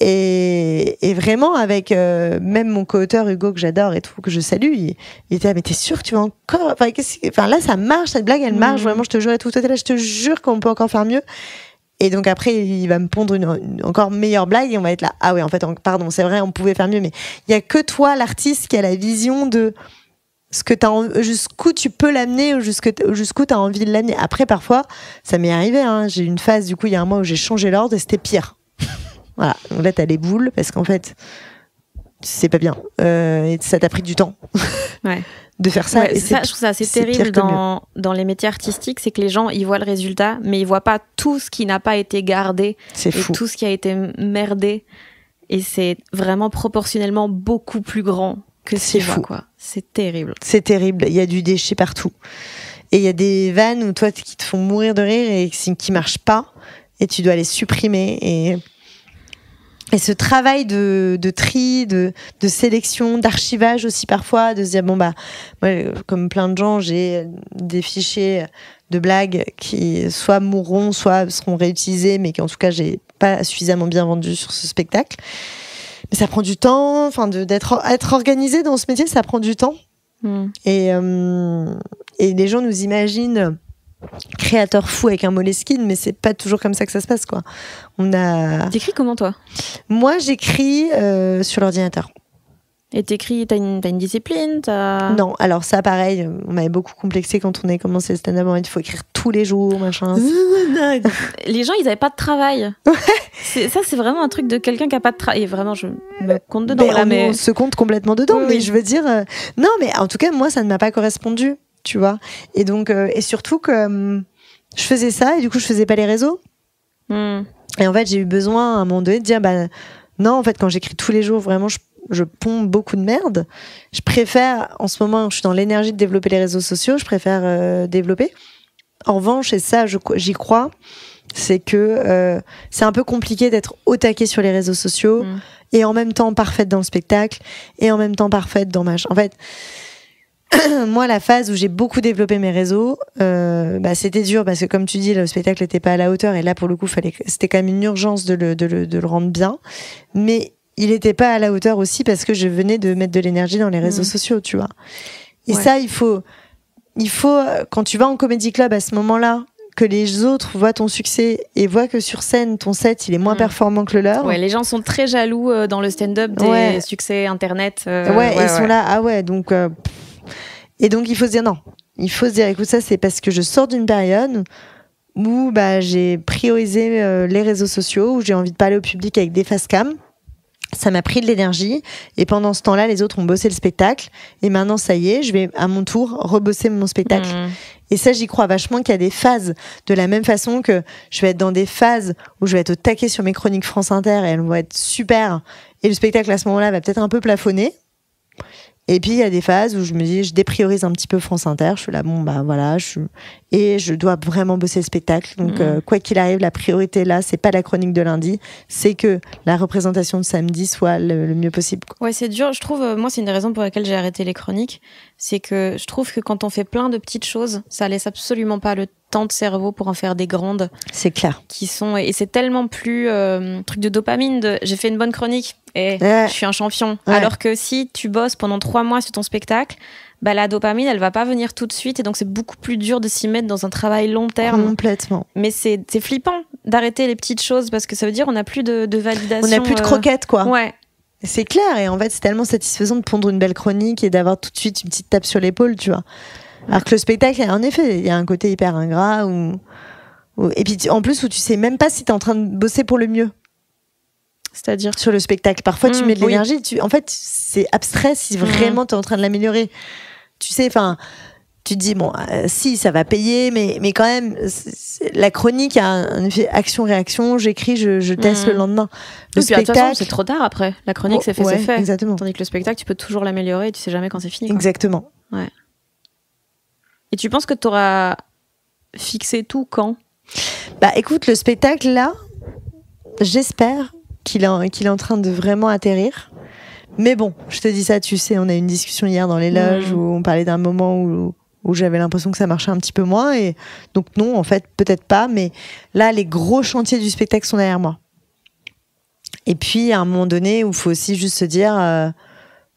Et vraiment avec même mon co-auteur Hugo que j'adore et tout, que je salue, il était là, mais t'es sûr que tu vas encore, enfin là ça marche, cette blague elle marche vraiment, je te jure, et tout, toi t'es là, je te jure qu'on peut encore faire mieux. Et donc après il va me pondre une encore meilleure blague et on va être là, ah oui en fait pardon, c'est vrai, on pouvait faire mieux, mais il y a que toi l'artiste qui a la vision de ce que jusqu'où tu peux l'amener, jusqu'où t'as envie de l'amener. Après parfois ça m'est arrivé, j'ai eu une phase du coup il y a un mois où j'ai changé l'ordre et c'était pire. Voilà, donc là t'as les boules parce qu'en fait c'est pas bien, et ça t'a pris du temps de faire ça. Et ça, je trouve ça assez terrible dans les métiers artistiques, c'est que les gens ils voient le résultat mais ils voient pas tout ce qui n'a pas été gardé, c'est fou. Tout ce qui a été merdé, et c'est vraiment proportionnellement beaucoup plus grand que ce qu'ils voient, quoi. C'est terrible. C'est terrible, il y a du déchet partout et il y a des vannes où toi qui te font mourir de rire et qui marchent pas et tu dois les supprimer. Et ce travail de tri, de sélection, d'archivage aussi parfois, de se dire moi, comme plein de gens, j'ai des fichiers de blagues qui soit mourront, soit seront réutilisés, mais qu'en tout cas j'ai pas suffisamment bien vendu sur ce spectacle. Mais ça prend du temps, enfin être organisé dans ce métier, ça prend du temps. Et les gens nous imaginent créateur fou avec un Moleskine, mais c'est pas toujours comme ça que ça se passe, quoi. T'écris comment, toi ? Moi, j'écris sur l'ordinateur. Et t'écris, t'as une discipline, Non, alors ça, pareil, on m'avait beaucoup complexé quand on a commencé le stand-up. Il faut écrire tous les jours, machin. Les gens, ils avaient pas de travail. Ça, c'est vraiment un truc de quelqu'un qui a pas de travail. Et vraiment, je me compte dedans. On se compte complètement dedans, mais je veux dire... Non, mais en tout cas, moi, ça ne m'a pas correspondu, tu vois. Et donc, et surtout que je faisais ça, et du coup, je faisais pas les réseaux. Et en fait, j'ai eu besoin, à un moment donné, de dire, non, en fait, quand j'écris tous les jours, vraiment, je pompe beaucoup de merde. Je préfère, en ce moment, je suis dans l'énergie de développer les réseaux sociaux, je préfère développer. En revanche, et ça, j'y crois, c'est que c'est un peu compliqué d'être au taquet sur les réseaux sociaux et en même temps parfaite dans le spectacle et en même temps parfaite dans machin. En fait, moi, la phase où j'ai beaucoup développé mes réseaux, c'était dur parce que, comme tu dis, le spectacle n'était pas à la hauteur et là, pour le coup, c'était quand même une urgence de le rendre bien. Mais il n'était pas à la hauteur aussi parce que je venais de mettre de l'énergie dans les réseaux sociaux, tu vois. Et ça, il faut, quand tu vas en comédie club à ce moment-là, que les autres voient ton succès et voient que sur scène, ton set, il est moins performant que le leur. Ouais, les gens sont très jaloux dans le stand-up des succès internet. Ils sont là, donc... Et donc, il faut se dire non. Il faut se dire, écoute, ça, c'est parce que je sors d'une période où j'ai priorisé les réseaux sociaux, où j'ai envie de parler au public avec des face cam. Ça m'a pris de l'énergie. Et pendant ce temps-là, les autres ont bossé le spectacle. Et maintenant, ça y est, je vais à mon tour rebosser mon spectacle. Et ça, j'y crois vachement qu'il y a des phases. De la même façon que je vais être dans des phases où je vais être au taquet sur mes chroniques France Inter et elles vont être super. Et le spectacle, à ce moment-là, va peut-être un peu plafonner. Et puis, il y a des phases où je me dis, je dépriorise un petit peu France Inter. Je suis là, et je dois vraiment bosser le spectacle. Donc, quoi qu'il arrive, la priorité là, c'est pas la chronique de lundi, c'est que la représentation de samedi soit le mieux possible. Ouais, c'est dur. Je trouve, moi, c'est une des raisons pour lesquelles j'ai arrêté les chroniques. C'est que je trouve que quand on fait plein de petites choses, ça laisse absolument pas le temps de cerveau pour en faire des grandes. C'est clair. Et c'est tellement plus truc de dopamine j'ai fait une bonne chronique et je suis un champion. Ouais. Alors que si tu bosses pendant 3 mois sur ton spectacle, la dopamine, elle va pas venir tout de suite et donc c'est beaucoup plus dur de s'y mettre dans un travail long terme. Complètement. Mais c'est flippant d'arrêter les petites choses parce que ça veut dire on n'a plus de validation. On n'a plus de croquettes, quoi. Ouais. C'est clair, et en fait, c'est tellement satisfaisant de pondre une belle chronique et d'avoir tout de suite une petite tape sur l'épaule, tu vois. Alors que le spectacle, en effet, il y a un côté hyper ingrat et puis en plus où tu sais même pas si t'es en train de bosser pour le mieux. C'est-à-dire sur le spectacle. Parfois, tu mets de l'énergie. En fait, c'est abstrait si vraiment t'es en train de l'améliorer. Tu sais, tu te dis, si, ça va payer, mais quand même, la chronique a un effet action-réaction. J'écris, je teste le lendemain. Le spectacle, de toute façon, c'est trop tard après. La chronique, c'est fait. Exactement. Tandis que le spectacle, tu peux toujours l'améliorer et tu sais jamais quand c'est fini. Quoi. Exactement. Ouais. Et tu penses que tu auras fixé tout quand ? Écoute, le spectacle, là, j'espère qu'il est en train de vraiment atterrir. Mais bon, je te dis ça, tu sais, on a eu une discussion hier dans les loges où on parlait d'un moment où j'avais l'impression que ça marchait un petit peu moins. Et donc non, en fait, peut-être pas. Mais là, les gros chantiers du spectacle sont derrière moi. Et puis, à un moment donné, où il faut aussi juste se dire...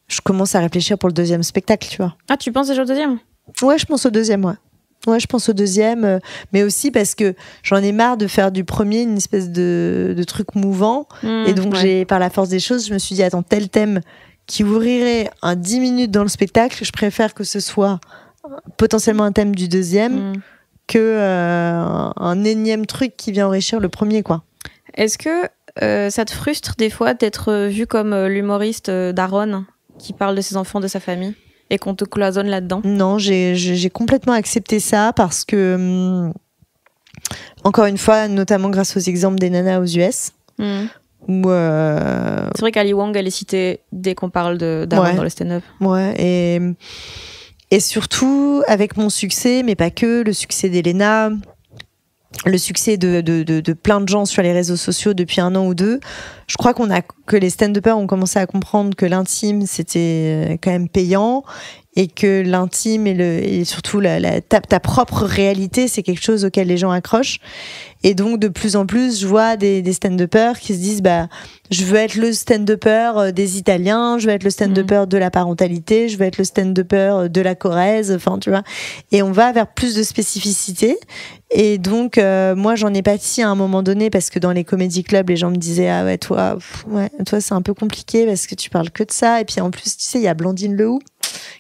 je commence à réfléchir pour le deuxième spectacle, tu vois. Ah, tu penses déjà au deuxième ? Ouais, je pense au deuxième, Ouais, je pense au deuxième, mais aussi parce que j'en ai marre de faire du premier une espèce de truc mouvant. Et donc, par la force des choses, je me suis dit, attends, tel thème qui ouvrirait un 10 minutes dans le spectacle, je préfère que ce soit potentiellement un thème du deuxième que un énième truc qui vient enrichir le premier, quoi. Est-ce que ça te frustre des fois d'être vu comme l'humoriste d'Aaron qui parle de ses enfants, de sa famille ? Et qu'on te cloisonne là-dedans ? Non, j'ai complètement accepté ça parce que, encore une fois, notamment grâce aux exemples des nanas aux US. Où, c'est vrai qu'Ali Wong, elle est citée dès qu'on parle d'Aaron dans le stand-up. Ouais, et surtout, avec mon succès, mais pas que, le succès d'Elena, le succès de plein de gens sur les réseaux sociaux depuis 1 an ou 2, je crois que les stand-uppers ont commencé à comprendre que l'intime, c'était quand même payant et que l'intime et surtout ta propre réalité, c'est quelque chose auquel les gens accrochent. Et donc, de plus en plus, je vois des stand-uppers qui se disent, je veux être le stand-upper des Italiens, je veux être le stand-upper de la parentalité, je veux être le stand-upper de la Corrèze, enfin, tu vois. Et on va vers plus de spécificité. Et donc, moi, j'en ai pâti à un moment donné parce que dans les comédie clubs, les gens me disaient, ah ouais, toi, c'est un peu compliqué parce que tu parles que de ça. Et puis, en plus, tu sais, il y a Blandine Lehoux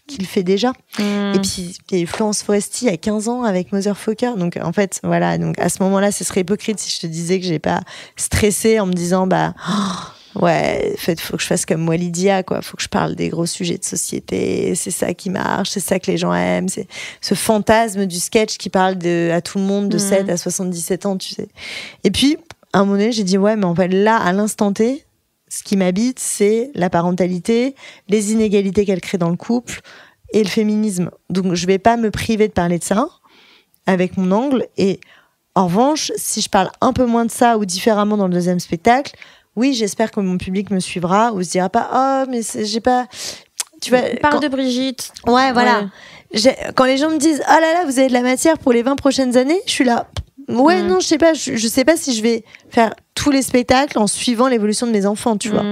qui le fait déjà. Et puis, il y a eu Florence Foresti il y a 15 ans avec Motherfucker. Donc, en fait, voilà. Donc, à ce moment-là, ce serait hypocrite si je te disais que j'ai pas stressé en me disant, ouais, en fait, faut que je fasse comme moi, Lydia, quoi. Faut que je parle des gros sujets de société. C'est ça qui marche, c'est ça que les gens aiment. C'est ce fantasme du sketch qui parle à tout le monde de 7 à 77 ans, tu sais. Et puis, à un moment donné, j'ai dit, ouais, mais en fait, là, à l'instant T, ce qui m'habite, c'est la parentalité, les inégalités qu'elle crée dans le couple et le féminisme. Donc, je vais pas me priver de parler de ça avec mon angle. Et en revanche, si je parle un peu moins de ça ou différemment dans le deuxième spectacle, oui, j'espère que mon public me suivra ou se dira pas, oh, mais j'ai pas. Tu vois, parle de Brigitte. Ouais, voilà. Ouais. Quand les gens me disent, oh là là, vous avez de la matière pour les 20 prochaines années, je suis là. Ouais, non, je sais pas. Je sais pas si je vais faire tous les spectacles en suivant l'évolution de mes enfants, tu vois.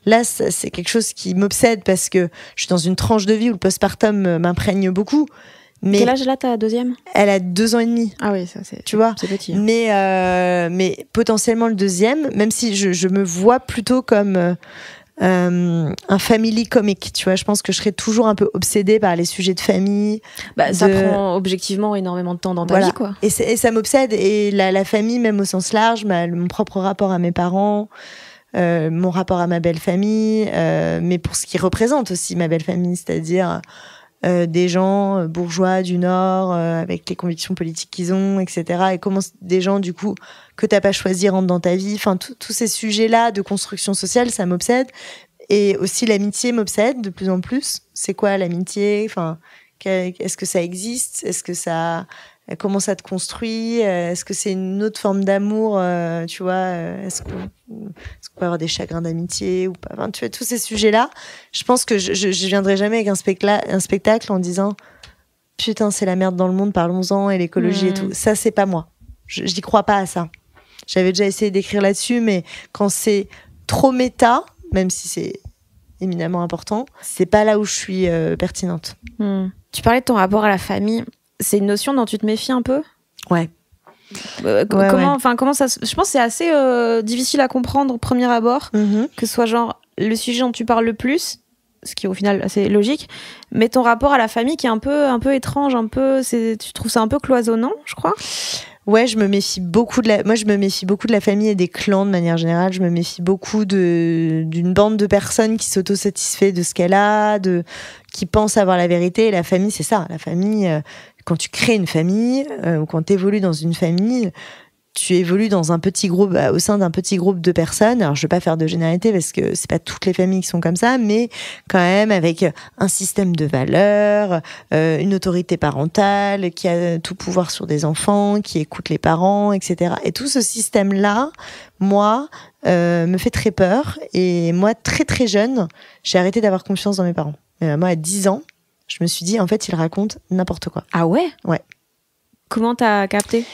Là, c'est quelque chose qui m'obsède parce que je suis dans une tranche de vie où le postpartum m'imprègne beaucoup. Mais quel âge là, ta deuxième ? Elle a 2 ans et demi. Ah oui, ça c'est. Tu vois. C'est petit. Mais potentiellement le deuxième, même si je me vois plutôt comme un family comic, tu vois. Je pense que je serai toujours un peu obsédée par les sujets de famille. Ça prend objectivement énormément de temps dans ta vie, quoi. Et ça m'obsède. Et la famille, même au sens large, mon propre rapport à mes parents, mon rapport à ma belle famille, mais pour ce qui représente aussi ma belle famille, c'est-à-dire des gens bourgeois du Nord avec les convictions politiques qu'ils ont, etc. Et comment des gens, du coup, que t'as pas choisi rentrent dans ta vie. Enfin, tous ces sujets-là de construction sociale, ça m'obsède. Et aussi, l'amitié m'obsède de plus en plus. C'est quoi l'amitié ? Enfin, est-ce que ça existe ? Est-ce que ça... Comment ça te construit ? Est-ce que c'est une autre forme d'amour ? Tu vois, est-ce qu'on peut avoir des chagrins d'amitié ou pas ? Enfin, tu vois, tous ces sujets-là, je pense que je viendrai jamais avec un spectacle en disant putain, c'est la merde dans le monde, parlons-en, et l'écologie et tout. Ça, c'est pas moi. J'y crois pas à ça. J'avais déjà essayé d'écrire là-dessus, mais quand c'est trop méta, même si c'est éminemment important, c'est pas là où je suis pertinente. Tu parlais de ton rapport à la famille. C'est une notion dont tu te méfies un peu ? Ouais. Comment ça je pense que c'est assez difficile à comprendre au premier abord, que ce soit genre le sujet dont tu parles le plus, ce qui est au final assez logique, mais ton rapport à la famille qui est un peu étrange, tu trouves ça un peu cloisonnant, je crois. Ouais, je me méfie beaucoup de la famille et des clans de manière générale. Je me méfie beaucoup d'une bande de personnes qui s'autosatisfait de ce qu'elle a, qui pense avoir la vérité. Et la famille, c'est ça. La famille, quand tu crées une famille ou quand tu évolues dans une famille, tu évolues dans un petit groupe, au sein d'un petit groupe de personnes. Alors, je vais pas faire de généralité parce que c'est pas toutes les familles qui sont comme ça, mais quand même avec un système de valeurs, une autorité parentale qui a tout pouvoir sur des enfants, qui écoute les parents, etc. Et tout ce système-là, moi, me fait très peur. Et moi, très très jeune, j'ai arrêté d'avoir confiance dans mes parents. Moi, à 10 ans, je me suis dit, en fait, ils racontent n'importe quoi. Ah ouais ? Ouais. Comment t'as capté ?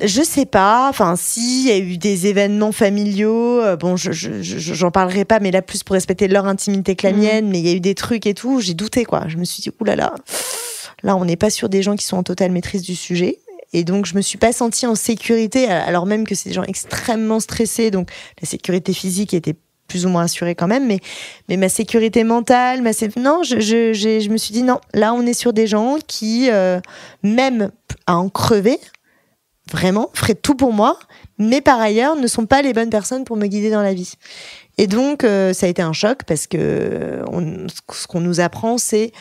Je sais pas, enfin si, il y a eu des événements familiaux, bon j'en parlerai pas, mais là plus pour respecter leur intimité que la mienne, mais il y a eu des trucs et tout, j'ai douté quoi, je me suis dit oulala, là on n'est pas sur des gens qui sont en totale maîtrise du sujet, et donc je me suis pas sentie en sécurité, alors même que c'est des gens extrêmement stressés, donc la sécurité physique était plus ou moins assurée quand même, mais ma sécurité mentale, je me suis dit non, là on est sur des gens qui, même à en crever, vraiment, feraient tout pour moi, mais par ailleurs ne sont pas les bonnes personnes pour me guider dans la vie. Et donc, ça a été un choc parce que ce qu'on nous apprend, c'est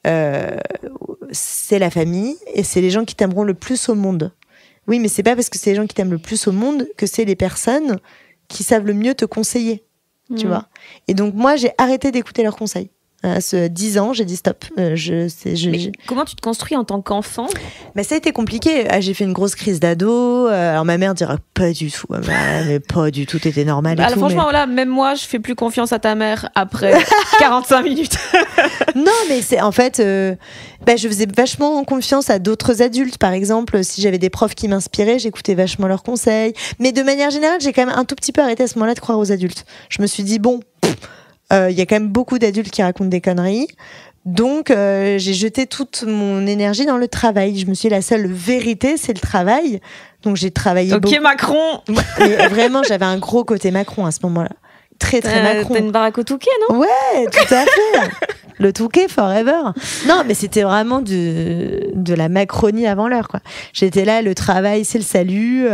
la famille et c'est les gens qui t'aimeront le plus au monde. Oui, mais c'est pas parce que c'est les gens qui t'aiment le plus au monde que c'est les personnes qui savent le mieux te conseiller, tu vois. Et donc, moi, j'ai arrêté d'écouter leurs conseils. À ce 10 ans, j'ai dit stop. Comment tu te construis en tant qu'enfant ? Ça a été compliqué. J'ai fait une grosse crise d'ado. Alors ma mère dira pas du tout. Mais pas du tout, t'étais normal. Alors franchement, voilà, même moi, je fais plus confiance à ta mère après 45 minutes. Non, mais c'est en fait, je faisais vachement confiance à d'autres adultes. Par exemple, si j'avais des profs qui m'inspiraient, j'écoutais vachement leurs conseils. Mais de manière générale, j'ai quand même un tout petit peu arrêté à ce moment-là de croire aux adultes. Je me suis dit bon. Y a quand même beaucoup d'adultes qui racontent des conneries. Donc, j'ai jeté toute mon énergie dans le travail. Je me suis dit, la seule vérité, c'est le travail. Donc, j'ai travaillé beaucoup. Ok, Macron. Mais vraiment, j'avais un gros côté Macron à ce moment-là. Très Macron. T'as une baraque au Touquet, non ? Ouais, tout à fait. Le Touquet forever. Non, mais c'était vraiment de la Macronie avant l'heure, quoi. J'étais là, le travail, c'est le salut.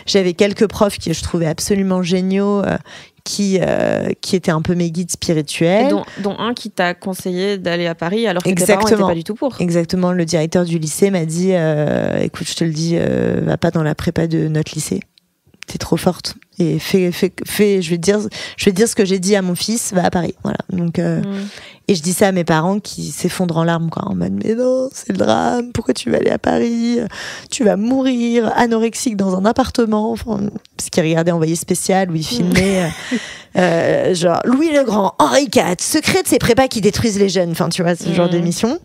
J'avais quelques profs que je trouvais absolument géniaux, qui étaient un peu mes guides spirituels. Et dont un qui t'a conseillé d'aller à Paris alors que tes parents n'étaient pas du tout pour. Exactement. Le directeur du lycée m'a dit écoute, je te le dis, va pas dans la prépa de notre lycée. T'es trop forte. Et fais, je vais te dire ce que j'ai dit à mon fils, va à Paris. Voilà. Donc, et je dis ça à mes parents qui s'effondrent en larmes, quoi, en mode, mais non, c'est le drame, pourquoi tu vas aller à Paris? Tu vas mourir anorexique dans un appartement. Enfin, parce qu'ils regardaient Envoyé spécial où ils filmaient, genre, Louis le Grand, Henri IV, secret de ces prépas qui détruisent les jeunes. Enfin, tu vois, ce genre d'émission.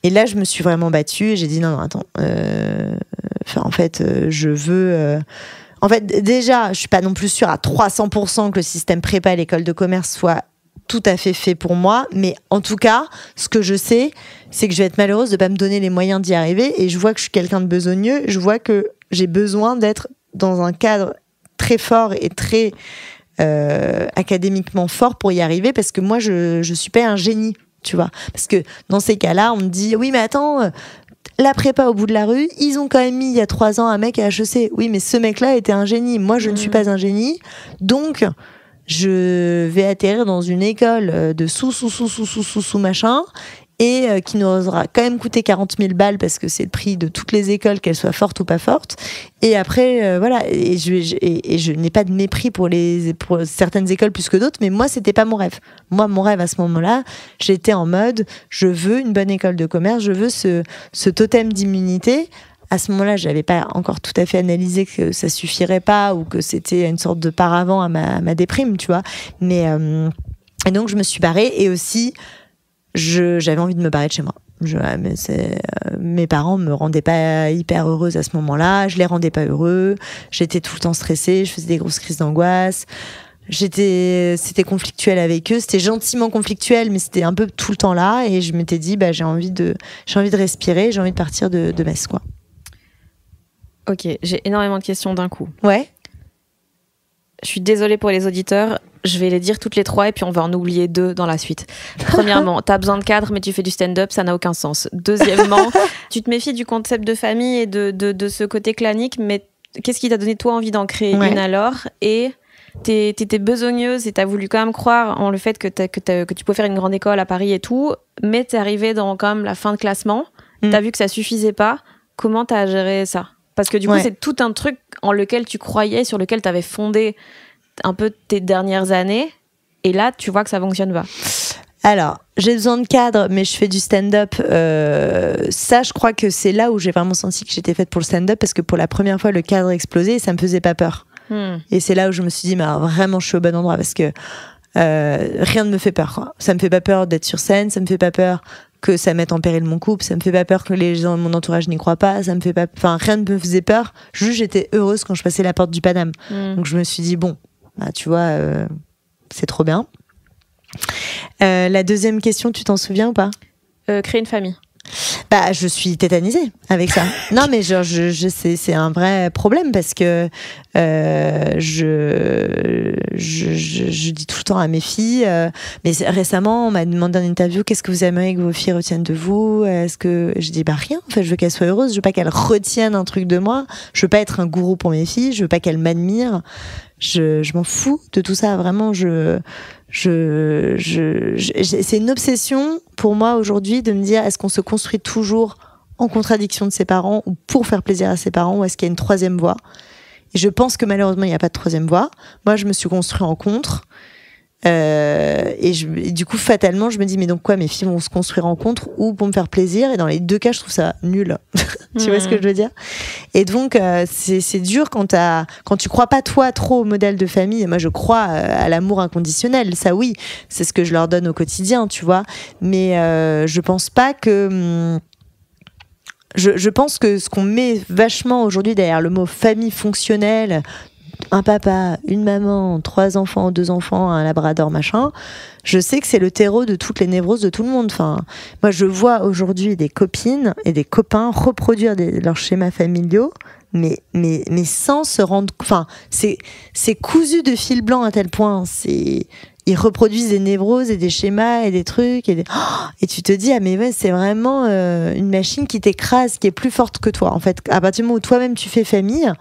Et là, je me suis vraiment battue et j'ai dit non, attends. En fait, je veux. En fait, déjà, je suis pas non plus sûre à 300% que le système prépa à l'école de commerce soit tout à fait pour moi. Mais en tout cas, ce que je sais, c'est que je vais être malheureuse de pas me donner les moyens d'y arriver. Et je vois que je suis quelqu'un de besogneux. Je vois que j'ai besoin d'être dans un cadre très fort et très académiquement fort pour y arriver. Parce que moi, je suis pas un génie. Tu vois, parce que dans ces cas-là, on me dit oui, mais attends, la prépa au bout de la rue, ils ont quand même mis il y a 3 ans un mec à HEC. Oui, mais ce mec-là était un génie. Moi, je ne suis pas un génie, donc je vais atterrir dans une école de sous machin. Et qui nous aura quand même coûté 40 000 balles parce que c'est le prix de toutes les écoles, qu'elles soient fortes ou pas fortes. Et après, voilà, et je n'ai pas de mépris pour certaines écoles plus que d'autres, mais moi, c'était pas mon rêve. Moi, mon rêve à ce moment-là, j'étais en mode, je veux une bonne école de commerce, je veux ce totem d'immunité. À ce moment-là, j'avais pas encore tout à fait analysé que ça suffirait pas ou que c'était une sorte de paravent à ma déprime, tu vois. Mais et donc, je me suis barrée et aussi j'avais envie de me barrer de chez moi. Mes parents me rendaient pas hyper heureuse à ce moment-là, je les rendais pas heureux, j'étais tout le temps stressée, je faisais des grosses crises d'angoisse, c'était conflictuel avec eux, c'était gentiment conflictuel, mais c'était un peu tout le temps là, et je m'étais dit j'ai envie de respirer, j'ai envie de partir de Metz, quoi. Ok, j'ai énormément de questions d'un coup. Ouais. Je suis désolée pour les auditeurs, je vais les dire toutes les 3 et puis on va en oublier 2 dans la suite. Premièrement, t'as besoin de cadre mais tu fais du stand-up, ça n'a aucun sens. Deuxièmement, tu te méfies du concept de famille et de ce côté clanique, mais qu'est-ce qui t'a donné toi envie d'en créer une alors? Et t'étais besogneuse et t'as voulu quand même croire en le fait que tu pouvais faire une grande école à Paris et tout, mais t'es arrivée dans quand même la fin de classement, t'as vu que ça suffisait pas. Comment t'as géré ça? Parce que du coup, c'est tout un truc en lequel tu croyais, sur lequel t'avais fondé un peu tes dernières années, et là, tu vois que ça fonctionne pas. Alors, j'ai besoin de cadre, mais je fais du stand-up. Ça, je crois que c'est là où j'ai vraiment senti que j'étais faite pour le stand-up, parce que pour la première fois, le cadre explosait et ça me faisait pas peur. Et c'est là où je me suis dit, mais alors, vraiment, je suis au bon endroit, parce que rien ne me fait peur, quoi. Ça me fait pas peur d'être sur scène, ça me fait pas peur que ça mette en péril mon couple, ça me fait pas peur que les gens de mon entourage n'y croient pas, ça me fait pas, enfin, rien ne me faisait peur. Juste, j'étais heureuse quand je passais la porte du Paname. Donc, je me suis dit, bon, tu vois, c'est trop bien. La deuxième question, tu t'en souviens ou pas? Créer une famille. Je suis tétanisée avec ça. Non, mais genre, c'est un vrai problème parce que je dis tout le temps à mes filles, mais récemment, on m'a demandé en interview, qu'est-ce que vous aimeriez que vos filles retiennent de vous? Est-ce que je dis rien, en fait, je veux qu'elles soient heureuses, je veux pas qu'elles retiennent un truc de moi, je veux pas être un gourou pour mes filles, je veux pas qu'elles m'admirent, je m'en fous de tout ça, vraiment, c'est une obsession pour moi aujourd'hui de me dire, est-ce qu'on se construit toujours en contradiction de ses parents ou pour faire plaisir à ses parents, ou est-ce qu'il y a une troisième voie? Et je pense que malheureusement il n'y a pas de troisième voie. Moi je me suis construit en contre. Et du coup, fatalement, je me dis, mais donc quoi, mes filles vont se construire en contre ou pour me faire plaisir? Et dans les deux cas, je trouve ça nul. Tu vois ce que je veux dire? Et donc, c'est dur quand tu crois pas, toi, trop au modèle de famille. Et moi, je crois à l'amour inconditionnel. Ça, oui, c'est ce que je leur donne au quotidien, tu vois. Mais je pense pas que... Je pense que ce qu'on met vachement aujourd'hui derrière le mot famille fonctionnelle, un papa, une maman, 3 enfants, 2 enfants, un labrador, machin, je sais que c'est le terreau de toutes les névroses de tout le monde. Enfin, moi, je vois aujourd'hui des copines et des copains reproduire leurs schémas familiaux, mais sans se rendre... Enfin, c'est cousu de fil blanc à tel point. Ils reproduisent des névroses et des schémas et des trucs. Et tu te dis, ah mais ouais, c'est vraiment une machine qui t'écrase, qui est plus forte que toi. En fait, à partir du moment où toi-même tu fais famille,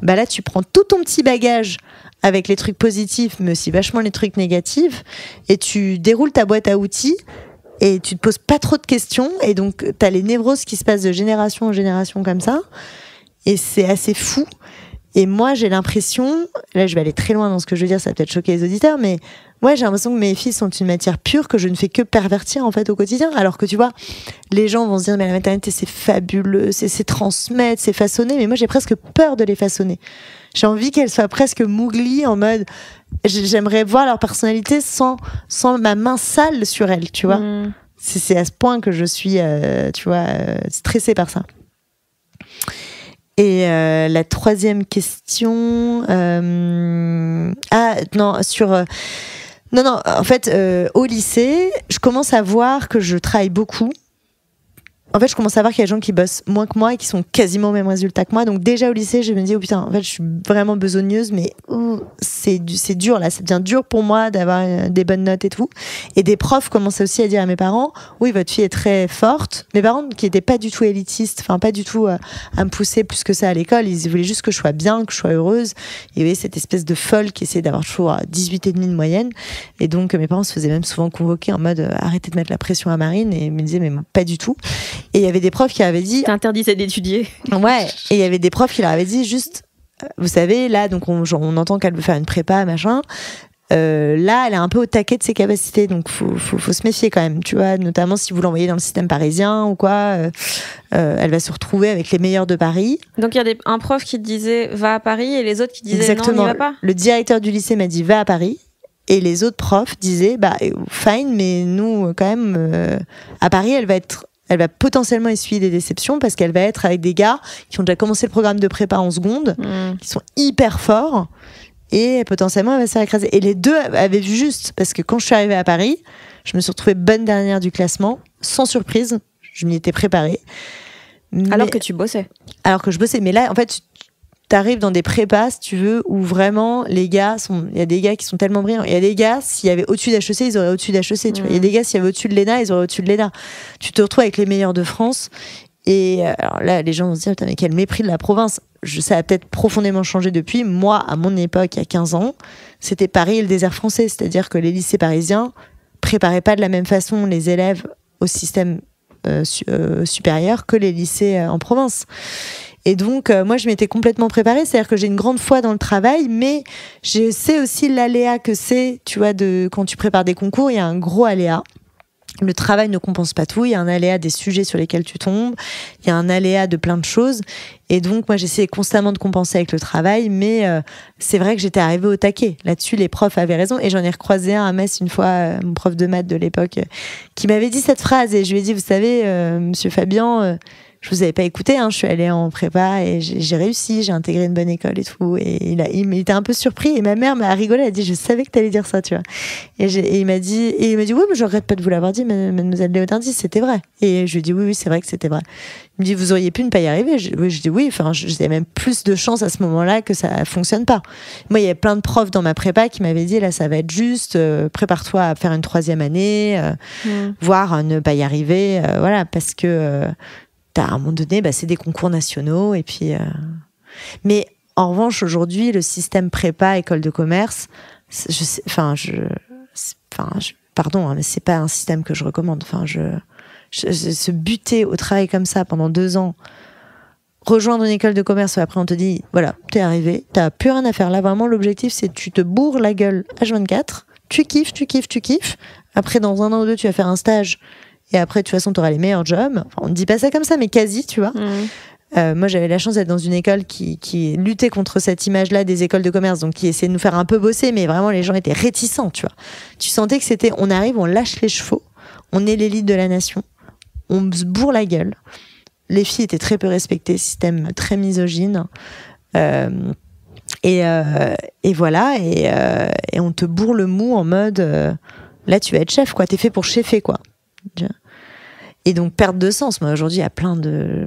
bah là, tu prends tout ton petit bagage avec les trucs positifs, mais aussi vachement les trucs négatifs, et tu déroules ta boîte à outils, et tu te poses pas trop de questions, et donc t'as les névroses qui se passent de génération en génération comme ça, et c'est assez fou. Et moi, j'ai l'impression, là je vais aller très loin dans ce que je veux dire, ça va peut-être choquer les auditeurs, mais ouais, j'ai l'impression que mes filles sont une matière pure que je ne fais que pervertir en fait au quotidien. Alors que tu vois, les gens vont se dire mais la maternité c'est fabuleux, c'est transmettre, c'est façonner, mais moi j'ai presque peur de les façonner. J'ai envie qu'elles soient presque mougli en mode j'aimerais voir leur personnalité sans ma main sale sur elles, tu vois. C'est à ce point que je suis tu vois stressée par ça. Et la troisième question, en fait, au lycée, je commence à voir que je travaille beaucoup. En fait, je commence à voir qu'il y a des gens qui bossent moins que moi et qui sont quasiment au même résultat que moi. Donc déjà au lycée, je me dis, oh putain, en fait, je suis vraiment besogneuse, mais c'est dur là, ça devient dur pour moi d'avoir des bonnes notes et tout. Et des profs commençaient aussi à dire à mes parents, oui, votre fille est très forte. Mes parents qui n'étaient pas du tout élitistes, enfin pas du tout à me pousser plus que ça à l'école, ils voulaient juste que je sois bien, que je sois heureuse. Et oui, cette espèce de folle qui essayait d'avoir toujours 18,5 de moyenne. Et donc mes parents se faisaient même souvent convoquer en mode arrêtez de mettre la pression à Marine, et ils me disaient mais pas du tout. Et il y avait des profs qui avaient dit... T'interdisais d'étudier. Ouais, et il y avait des profs qui leur avaient dit juste, vous savez, là, donc on entend qu'elle veut faire une prépa, machin. Là, elle est un peu au taquet de ses capacités, donc faut se méfier quand même, tu vois, notamment si vous l'envoyez dans le système parisien ou quoi, elle va se retrouver avec les meilleurs de Paris. Donc il y a un prof qui te disait va à Paris et les autres qui disaient exactement, non, n'y va pas. Le directeur du lycée m'a dit va à Paris. Et les autres profs disaient bah fine, mais nous quand même à Paris elle va potentiellement essuyer des déceptions parce qu'elle va être avec des gars qui ont déjà commencé le programme de prépa en seconde, qui sont hyper forts, et potentiellement elle va se faire écraser. Et les deux avaient vu juste, parce que quand je suis arrivée à Paris, je me suis retrouvée bonne dernière du classement, sans surprise, je m'y étais préparée. Alors que tu bossais. Alors que je bossais, mais là en fait t'arrives dans des prépas, si tu veux, où vraiment les gars il y a des gars qui sont tellement brillants. Il y a des gars, s'il y avait au-dessus d'HEC, ils auraient au-dessus d'HEC. Tu vois. Il y a des gars, s'il y avait au-dessus de l'ENA, ils auraient au-dessus de l'ENA. Tu te retrouves avec les meilleurs de France. Et alors là, les gens vont se dire, mais quel mépris de la province. Ça a peut-être profondément changé depuis. Moi, à mon époque, il y a 15 ans, c'était Paris et le désert français. C'est-à-dire que les lycées parisiens préparaient pas de la même façon les élèves au système supérieur que les lycées en province. Et donc, moi, je m'étais complètement préparée. C'est-à-dire que j'ai une grande foi dans le travail, mais je sais aussi l'aléa que c'est, tu vois, quand tu prépares des concours, il y a un gros aléa. Le travail ne compense pas tout. Il y a un aléa des sujets sur lesquels tu tombes. Il y a un aléa de plein de choses. Et donc, moi, j'essayais constamment de compenser avec le travail, mais c'est vrai que j'étais arrivée au taquet. Là-dessus, les profs avaient raison. Et j'en ai recroisé un à Metz une fois, mon prof de maths de l'époque, qui m'avait dit cette phrase. Et je lui ai dit, vous savez, monsieur Fabien... je vous avais pas écouté, hein, je suis allée en prépa et j'ai réussi, j'ai intégré une bonne école et tout. Et il était un peu surpris et ma mère m'a rigolé, elle a dit je savais que t'allais dire ça, tu vois. Et il m'a dit oui, mais je regrette pas de vous l'avoir dit, mademoiselle Léonardis, c'était vrai. Et je lui ai dit oui, c'est vrai que c'était vrai. Il me dit vous auriez pu ne pas y arriver. Je dis oui, enfin j'ai même plus de chance à ce moment-là que ça fonctionne pas. Moi, il y avait plein de profs dans ma prépa qui m'avaient dit là ça va être juste, prépare-toi à faire une 3e année, voire à ne pas y arriver, voilà, parce que à un moment donné, c'est des concours nationaux et puis. Mais en revanche, aujourd'hui, le système prépa école de commerce, pardon, hein, mais c'est pas un système que je recommande. Enfin, se buter au travail comme ça pendant 2 ans, rejoindre une école de commerce où après on te dit voilà, t'es arrivé, t'as plus rien à faire là. Vraiment, l'objectif c'est tu te bourres la gueule H24. tu kiffes. Après, dans 1 an ou 2, tu vas faire un stage. Et après, de toute façon, tu auras les meilleurs jobs. Enfin, on ne dit pas ça comme ça, mais quasi, tu vois. Moi, j'avais la chance d'être dans une école qui luttait contre cette image-là des écoles de commerce, donc qui essayait de nous faire un peu bosser, mais vraiment, les gens étaient réticents, tu vois. Tu sentais que c'était, on arrive, on lâche les chevaux, on est l'élite de la nation, on se bourre la gueule. Les filles étaient très peu respectées, système très misogyne. Et voilà, et on te bourre le mou en mode, là, tu vas être chef, quoi. T'es fait pour cheffer, quoi. Et donc perte de sens. Moi aujourd'hui il y a plein de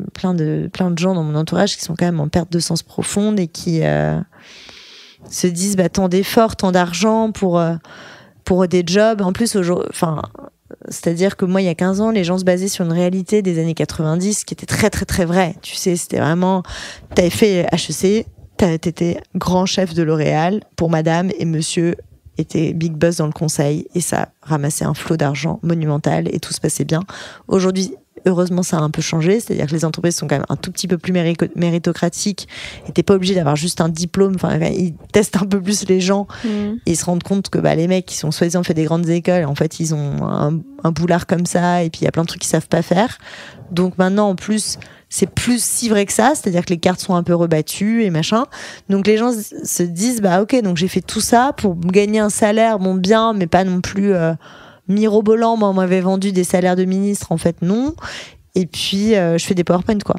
gens dans mon entourage qui sont quand même en perte de sens profonde et qui se disent tant d'efforts, tant d'argent pour des jobs. En plus c'est-à-dire que moi il y a 15 ans les gens se basaient sur une réalité des années 90 qui était très très très vraie. Tu sais, c'était vraiment, t'avais fait HEC, t'étais grand chef de L'Oréal pour madame et monsieur était big boss dans le conseil et ça ramassait un flot d'argent monumental et tout se passait bien. Aujourd'hui, heureusement, ça a un peu changé, c'est-à-dire que les entreprises sont quand même un tout petit peu plus méritocratiques et t'es pas obligé d'avoir juste un diplôme, enfin, ils testent un peu plus les gens et ils se rendent compte que les mecs qui sont soi-disant fait des grandes écoles, en fait, ils ont un boulard comme ça et puis il y a plein de trucs qu'ils savent pas faire. Donc maintenant, en plus, c'est plus si vrai que ça, c'est-à-dire que les cartes sont un peu rebattues et machin. Donc les gens se disent, ok, donc j'ai fait tout ça pour gagner un salaire, bon, bien, mais pas non plus mirobolant. Moi, on m'avait vendu des salaires de ministre, en fait, non. Et puis, je fais des PowerPoint, quoi.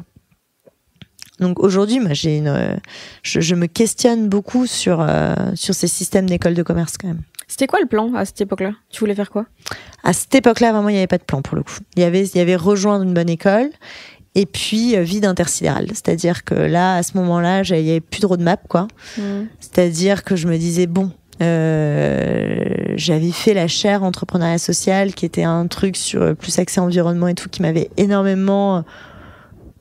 Donc aujourd'hui, moi, je me questionne beaucoup sur ces systèmes d'école de commerce, quand même. C'était quoi le plan à cette époque-là? Tu voulais faire quoi? À cette époque-là, vraiment, il n'y avait pas de plan, pour le coup. Il y avait rejoindre une bonne école. Et puis, vide intersidérale. C'est-à-dire que là, à ce moment-là, il n'y avait plus de roadmap, quoi. C'est-à-dire que je me disais, j'avais fait la chaire entrepreneuriat social, qui était un truc sur plus accès environnement et tout, qui m'avait énormément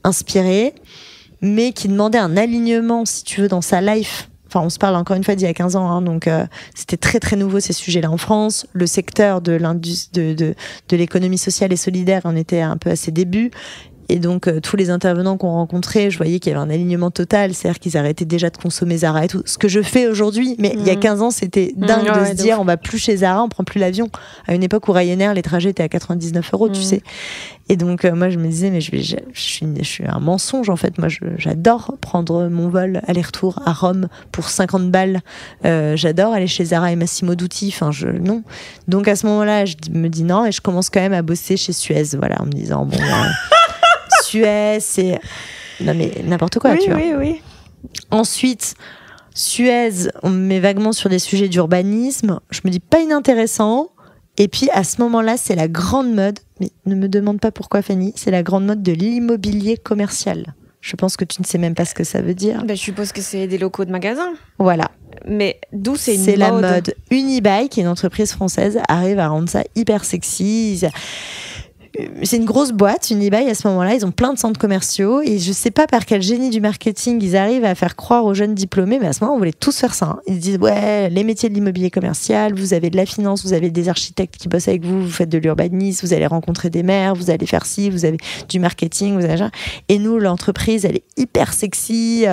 inspirée, mais qui demandait un alignement, si tu veux, dans sa life. Enfin, on se parle encore une fois d'il y a 15 ans, hein, donc c'était très très nouveau ces sujets-là en France. Le secteur de l'économie sociale et solidaire en était un peu à ses débuts. Et donc, tous les intervenants qu'on rencontrait, je voyais qu'il y avait un alignement total, c'est-à-dire qu'ils arrêtaient déjà de consommer Zara et tout. Ce que je fais aujourd'hui, mais il y a 15 ans, c'était dingue de se dire, on va plus chez Zara, on prend plus l'avion. À une époque où Ryanair, les trajets étaient à 99 €, tu sais. Et donc, moi, je me disais, mais je suis un mensonge, en fait. Moi, j'adore prendre mon vol aller-retour à Rome pour 50 balles. J'adore aller chez Zara et Massimo Dutti. Enfin, non. Donc, à ce moment-là, je me dis non, et je commence quand même à bosser chez Suez, voilà, en me disant, bon... Suez, c'est... Non mais n'importe quoi, tu vois. Oui. Ensuite, Suez, on me met vaguement sur des sujets d'urbanisme. Je me dis pas inintéressant. Et puis, à ce moment-là, c'est la grande mode. Mais ne me demande pas pourquoi, Fanny. C'est la grande mode de l'immobilier commercial. Je pense que tu ne sais même pas ce que ça veut dire. Je suppose que c'est des locaux de magasins. Voilà. Mais d'où c'est une mode? C'est la mode. mode. Unibail, qui est une entreprise française, arrive à rendre ça hyper sexy. C'est une grosse boîte, Unibail, à ce moment-là, ils ont plein de centres commerciaux et je sais pas par quel génie du marketing ils arrivent à faire croire aux jeunes diplômés, mais à ce moment, on voulait tous faire ça. Hein. Ils disent, ouais, les métiers de l'immobilier commercial, vous avez de la finance, vous avez des architectes qui bossent avec vous, vous faites de l'urbanisme, vous allez rencontrer des maires, vous allez faire ci, vous avez du marketing, vous avez... Et nous, l'entreprise, elle est hyper sexy,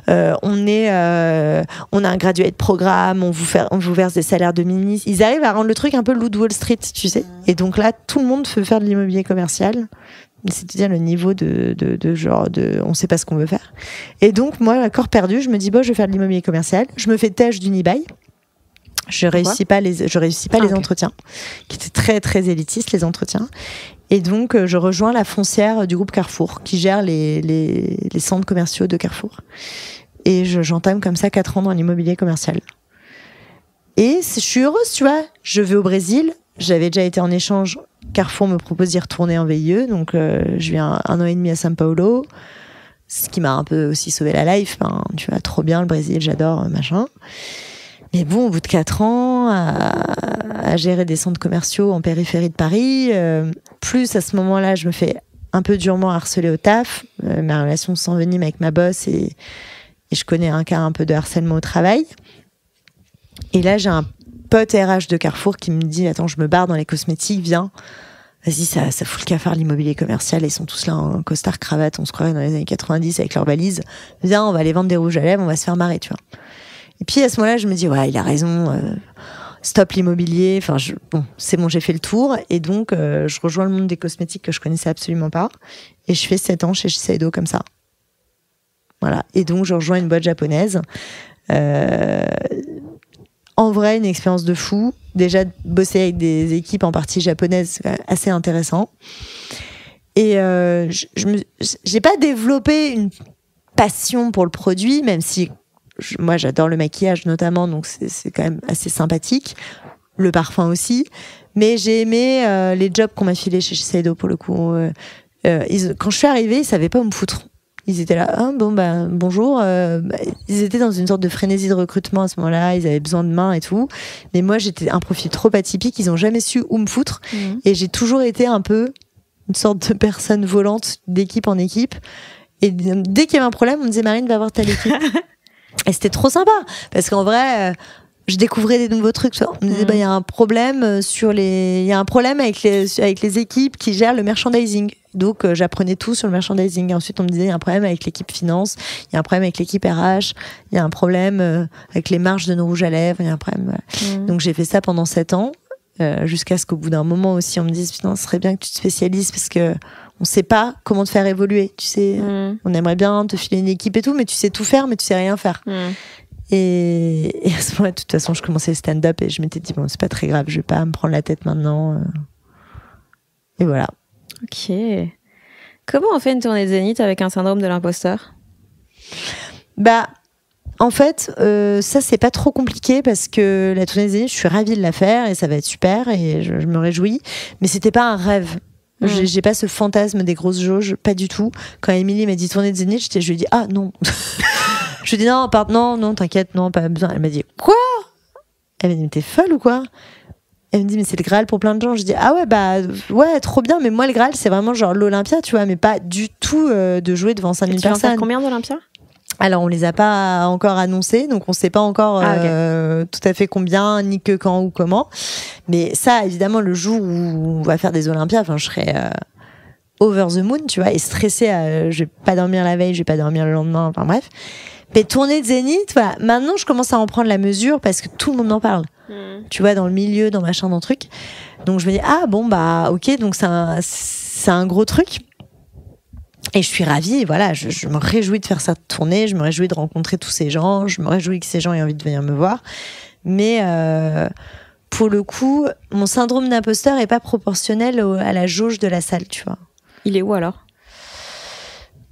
on a un graduate programme, on vous verse des salaires de ministre. Ils arrivent à rendre le truc un peu loup de Wall Street, tu sais. Et donc là, tout le monde veut faire de l'immobilier commercial, c'est-à-dire le niveau de on sait pas ce qu'on veut faire. Et donc moi, à corps perdu, je me dis je vais faire de l'immobilier commercial. Je me fais têche d'Unibail. Je réussis pas les entretiens, qui étaient très très élitistes, les entretiens. Et donc je rejoins la foncière du groupe Carrefour, qui gère les centres commerciaux de Carrefour. Et j'entame comme ça 4 ans dans l'immobilier commercial. Et je suis heureuse, tu vois. Je vais au Brésil. J'avais déjà été en échange. Carrefour me propose d'y retourner en VIE, donc je viens 1 an et demi à São Paulo, ce qui m'a un peu aussi sauvé la life. Enfin, tu vois, trop bien le Brésil, j'adore, machin. Mais bon, au bout de 4 ans, à gérer des centres commerciaux en périphérie de Paris, plus à ce moment-là, je me fais un peu durement harceler au taf. Ma relation s'envenime avec ma boss et je connais un cas un peu de harcèlement au travail. Et là, j'ai un pote RH de Carrefour qui me dit, attends, je me barre dans les cosmétiques, viens. Vas-y, ça fout le cafard, l'immobilier commercial. Ils sont tous là en costard, cravate. On se croirait dans les années 90 avec leurs valises. Viens, on va aller vendre des rouges à lèvres, on va se faire marrer, tu vois. Et puis, à ce moment-là, je me dis, ouais, il a raison. stop l'immobilier. Enfin, c'est bon, j'ai fait le tour. Et donc, je rejoins le monde des cosmétiques que je connaissais absolument pas. Et je fais 7 ans chez Shiseido comme ça. Voilà. Et donc, je rejoins une boîte japonaise. En vrai, une expérience de fou. Déjà, bosser avec des équipes en partie japonaises, c'est assez intéressant. Et j'ai pas développé une passion pour le produit, même si moi j'adore le maquillage notamment, donc c'est quand même assez sympathique. Le parfum aussi. Mais j'ai aimé les jobs qu'on m'a filés chez Shiseido pour le coup. Quand je suis arrivée, ils savaient pas où me foutre. Ils étaient là, bonjour. Ils étaient dans une sorte de frénésie de recrutement à ce moment-là. Ils avaient besoin de mains et tout. Mais moi, j'étais un profil trop atypique. Ils ont jamais su où me foutre. Et j'ai toujours été un peu une sorte de personne volante d'équipe en équipe. Et dès qu'il y avait un problème, on me disait Marine, va voir telle équipe. Et c'était trop sympa. Parce qu'en vrai, je découvrais des nouveaux trucs. On me disait, il y a un problème il y a un problème avec les équipes qui gèrent le merchandising. Donc, j'apprenais tout sur le merchandising. Et ensuite, on me disait, il y a un problème avec l'équipe finance, il y a un problème avec l'équipe RH, il y a un problème avec les marges de nos rouges à lèvres, il y a un problème. Donc, j'ai fait ça pendant 7 ans. Jusqu'à ce qu'au bout d'un moment aussi on me dise putain, ce serait bien que tu te spécialises parce que on sait pas comment te faire évoluer, tu sais. On aimerait bien te filer une équipe et tout, mais tu sais tout faire mais tu sais rien faire. Et à ce moment-là, de toute façon, je commençais le stand-up et je m'étais dit bon, c'est pas très grave, je vais pas me prendre la tête maintenant. Et voilà. Ok. Comment on fait une tournée de Zénith avec un syndrome de l'imposteur? En fait, ça c'est pas trop compliqué parce que la tournée des Zénith, je suis ravie de la faire et ça va être super et je me réjouis. Mais c'était pas un rêve. J'ai pas ce fantasme des grosses jauges, pas du tout. Quand Émilie m'a dit tournée des Zénith, je lui ai dit ah non. Je lui ai dit non, t'inquiète, non, pas besoin. Elle m'a dit quoi? Elle m'a dit mais t'es folle ou quoi? Elle me dit mais c'est le Graal pour plein de gens. Je dis ah ouais trop bien, mais moi le Graal c'est vraiment genre l'Olympia, tu vois, mais pas du tout de jouer devant 5000 personnes. Tu en fais combien d'Olympia? Alors, on les a pas encore annoncés, donc on sait pas encore tout à fait combien, ni que quand ou comment. Mais ça, évidemment, le jour où on va faire des Olympias, enfin, je serai over the moon, tu vois, et stressée. Je vais pas dormir la veille, je vais pas dormir le lendemain, enfin bref. Mais tournée de Zénith, voilà. Maintenant, je commence à en prendre la mesure parce que tout le monde en parle. Tu vois, dans le milieu, dans machin, dans le truc. Donc, je me dis, ok, donc c'est un gros truc. Et je suis ravie, et voilà, je me réjouis de faire cette tournée, je me réjouis de rencontrer tous ces gens, je me réjouis que ces gens aient envie de venir me voir. Mais pour le coup, mon syndrome d'imposteur est pas proportionnel à la jauge de la salle, tu vois. Il est où alors?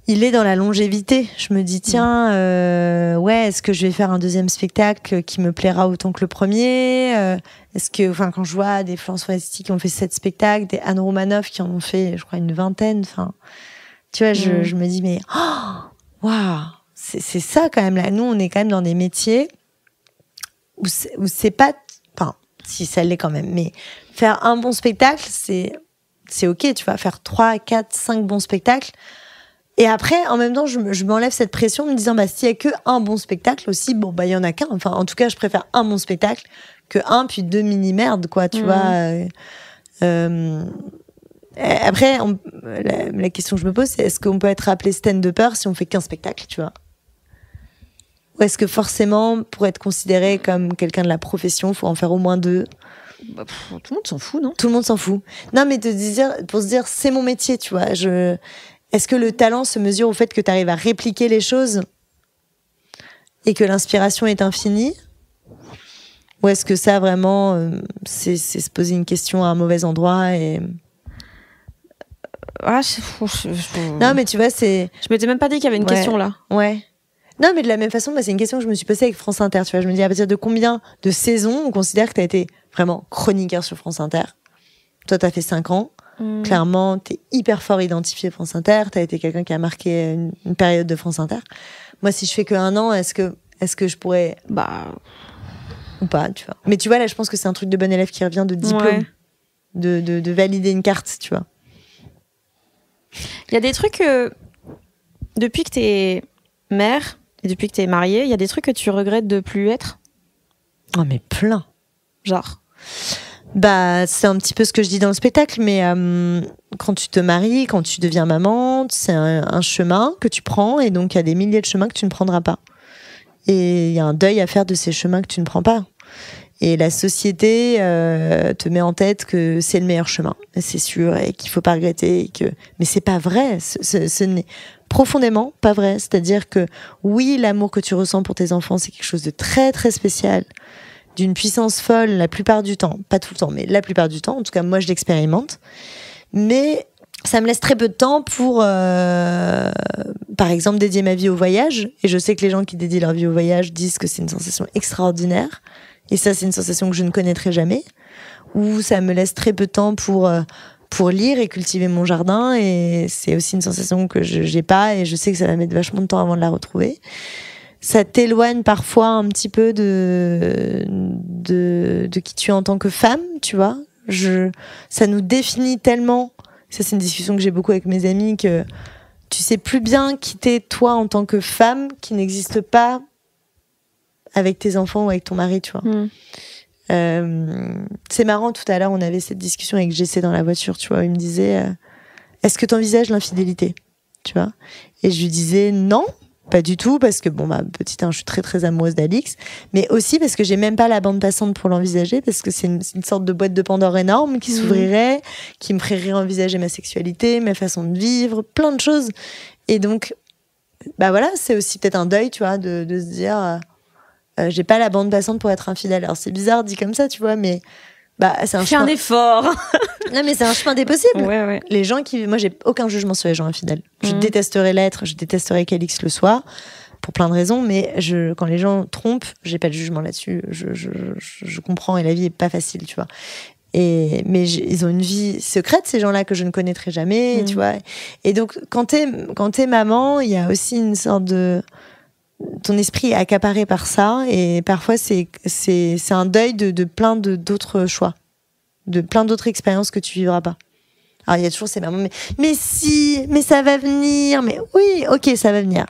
Il est dans la longévité. Je me dis, tiens, est-ce que je vais faire un deuxième spectacle qui me plaira autant que le premier? Est-ce que, quand je vois des Florence Foresti qui ont fait 7 spectacles, des Anne Romanoff qui en ont fait, je crois, une 20aine, tu vois, je me dis, mais waouh, c'est ça quand même là. Nous, on est quand même dans des métiers où c'est pas, si ça l'est quand même, mais faire un bon spectacle, c'est ok, tu vas faire 3, 4, 5 bons spectacles. Et après, en même temps, je m'enlève cette pression en me disant, s'il y a que un bon spectacle aussi, il y en a qu'un. Enfin, en tout cas, je préfère un bon spectacle que un puis 2 mini-merdes, quoi, tu vois. Après, la question que je me pose, c'est est-ce qu'on peut être appelé stand-upper si on fait qu'un spectacle, tu vois? Ou est-ce que forcément, pour être considéré comme quelqu'un de la profession, il faut en faire au moins 2? Tout le monde s'en fout, non? Tout le monde s'en fout. Non, mais pour se dire, c'est mon métier, tu vois. Est-ce que le talent se mesure au fait que tu arrives à répliquer les choses et que l'inspiration est infinie? Ou est-ce que ça, vraiment, c'est se poser une question à un mauvais endroit et... Non, mais tu vois, c'est... Je m'étais même pas dit qu'il y avait une question là. Ouais. Non, mais de la même façon, c'est une question que je me suis posée avec France Inter. Tu vois, je me dis, à partir de combien de saisons on considère que tu as été vraiment chroniqueur sur France Inter? Toi, tu as fait 5 ans. Clairement, tu es hyper fort identifié France Inter. Tu as été quelqu'un qui a marqué une période de France Inter. Moi, si je fais que 1 an, est-ce que je pourrais... Ou pas, tu vois. Mais tu vois, là, je pense que c'est un truc de bon élève qui revient de diplôme. Ouais. De valider une carte, tu vois. Il y a des trucs... depuis que t'es mère et depuis que t'es mariée, il y a des trucs que tu regrettes de plus être? Oh, mais plein. Genre? C'est un petit peu ce que je dis dans le spectacle, mais quand tu te maries, quand tu deviens maman, c'est un chemin que tu prends, et donc il y a des milliers de chemins que tu ne prendras pas. Et il y a un deuil à faire de ces chemins que tu ne prends pas. Et la société te met en tête que c'est le meilleur chemin, c'est sûr, et qu'il faut pas regretter. Mais c'est pas vrai. Ce n'est profondément pas vrai. C'est-à-dire que oui, l'amour que tu ressens pour tes enfants, c'est quelque chose de très très spécial, d'une puissance folle la plupart du temps. Pas tout le temps, mais la plupart du temps. En tout cas, moi, je l'expérimente. Mais ça me laisse très peu de temps pour, par exemple, dédier ma vie au voyage. Et je sais que les gens qui dédient leur vie au voyage disent que c'est une sensation extraordinaire. Et ça, c'est une sensation que je ne connaîtrai jamais. Ou ça me laisse très peu de temps pour lire et cultiver mon jardin. Et c'est aussi une sensation que je n'ai pas. Et je sais que ça va mettre vachement de temps avant de la retrouver. Ça t'éloigne parfois un petit peu de qui tu es en tant que femme, tu vois. Ça nous définit tellement. Ça, c'est une discussion que j'ai beaucoup avec mes amis, que tu sais plus bien qui t'es toi en tant que femme, qui n'existe pas avec tes enfants ou avec ton mari, tu vois. C'est marrant, tout à l'heure, on avait cette discussion avec Jessé dans la voiture, tu vois. Il me disait, est-ce que tu envisages l'infidélité, tu vois? Et je lui disais non. Pas du tout, parce que bon, petite, je suis très très amoureuse d'Alix, mais aussi parce que j'ai même pas la bande passante pour l'envisager, parce que c'est une sorte de boîte de Pandore énorme qui s'ouvrirait, qui me ferait réenvisager ma sexualité, ma façon de vivre, plein de choses. Et donc, voilà, c'est aussi peut-être un deuil, tu vois, de se dire, j'ai pas la bande passante pour être infidèle. Alors c'est bizarre dit comme ça, tu vois, mais c'est un chemin. Fais un effort. Non, mais c'est un chemin des possibles. Ouais. Les gens moi, j'ai aucun jugement sur les gens infidèles. Je détesterais l'être, je détesterais qu'Alix le soit, pour plein de raisons, mais quand les gens trompent, j'ai pas de jugement là-dessus. Je comprends, et la vie est pas facile, tu vois. Mais ils ont une vie secrète, ces gens-là, que je ne connaîtrai jamais, tu vois. Et donc, quand t'es maman, il y a aussi une sorte de... Ton esprit est accaparé par ça, et parfois c'est un deuil de plein d'autres choix, de plein d'autres expériences que tu vivras pas. Alors il y a toujours ces mamans, mais ça va venir, mais oui, ok, ça va venir.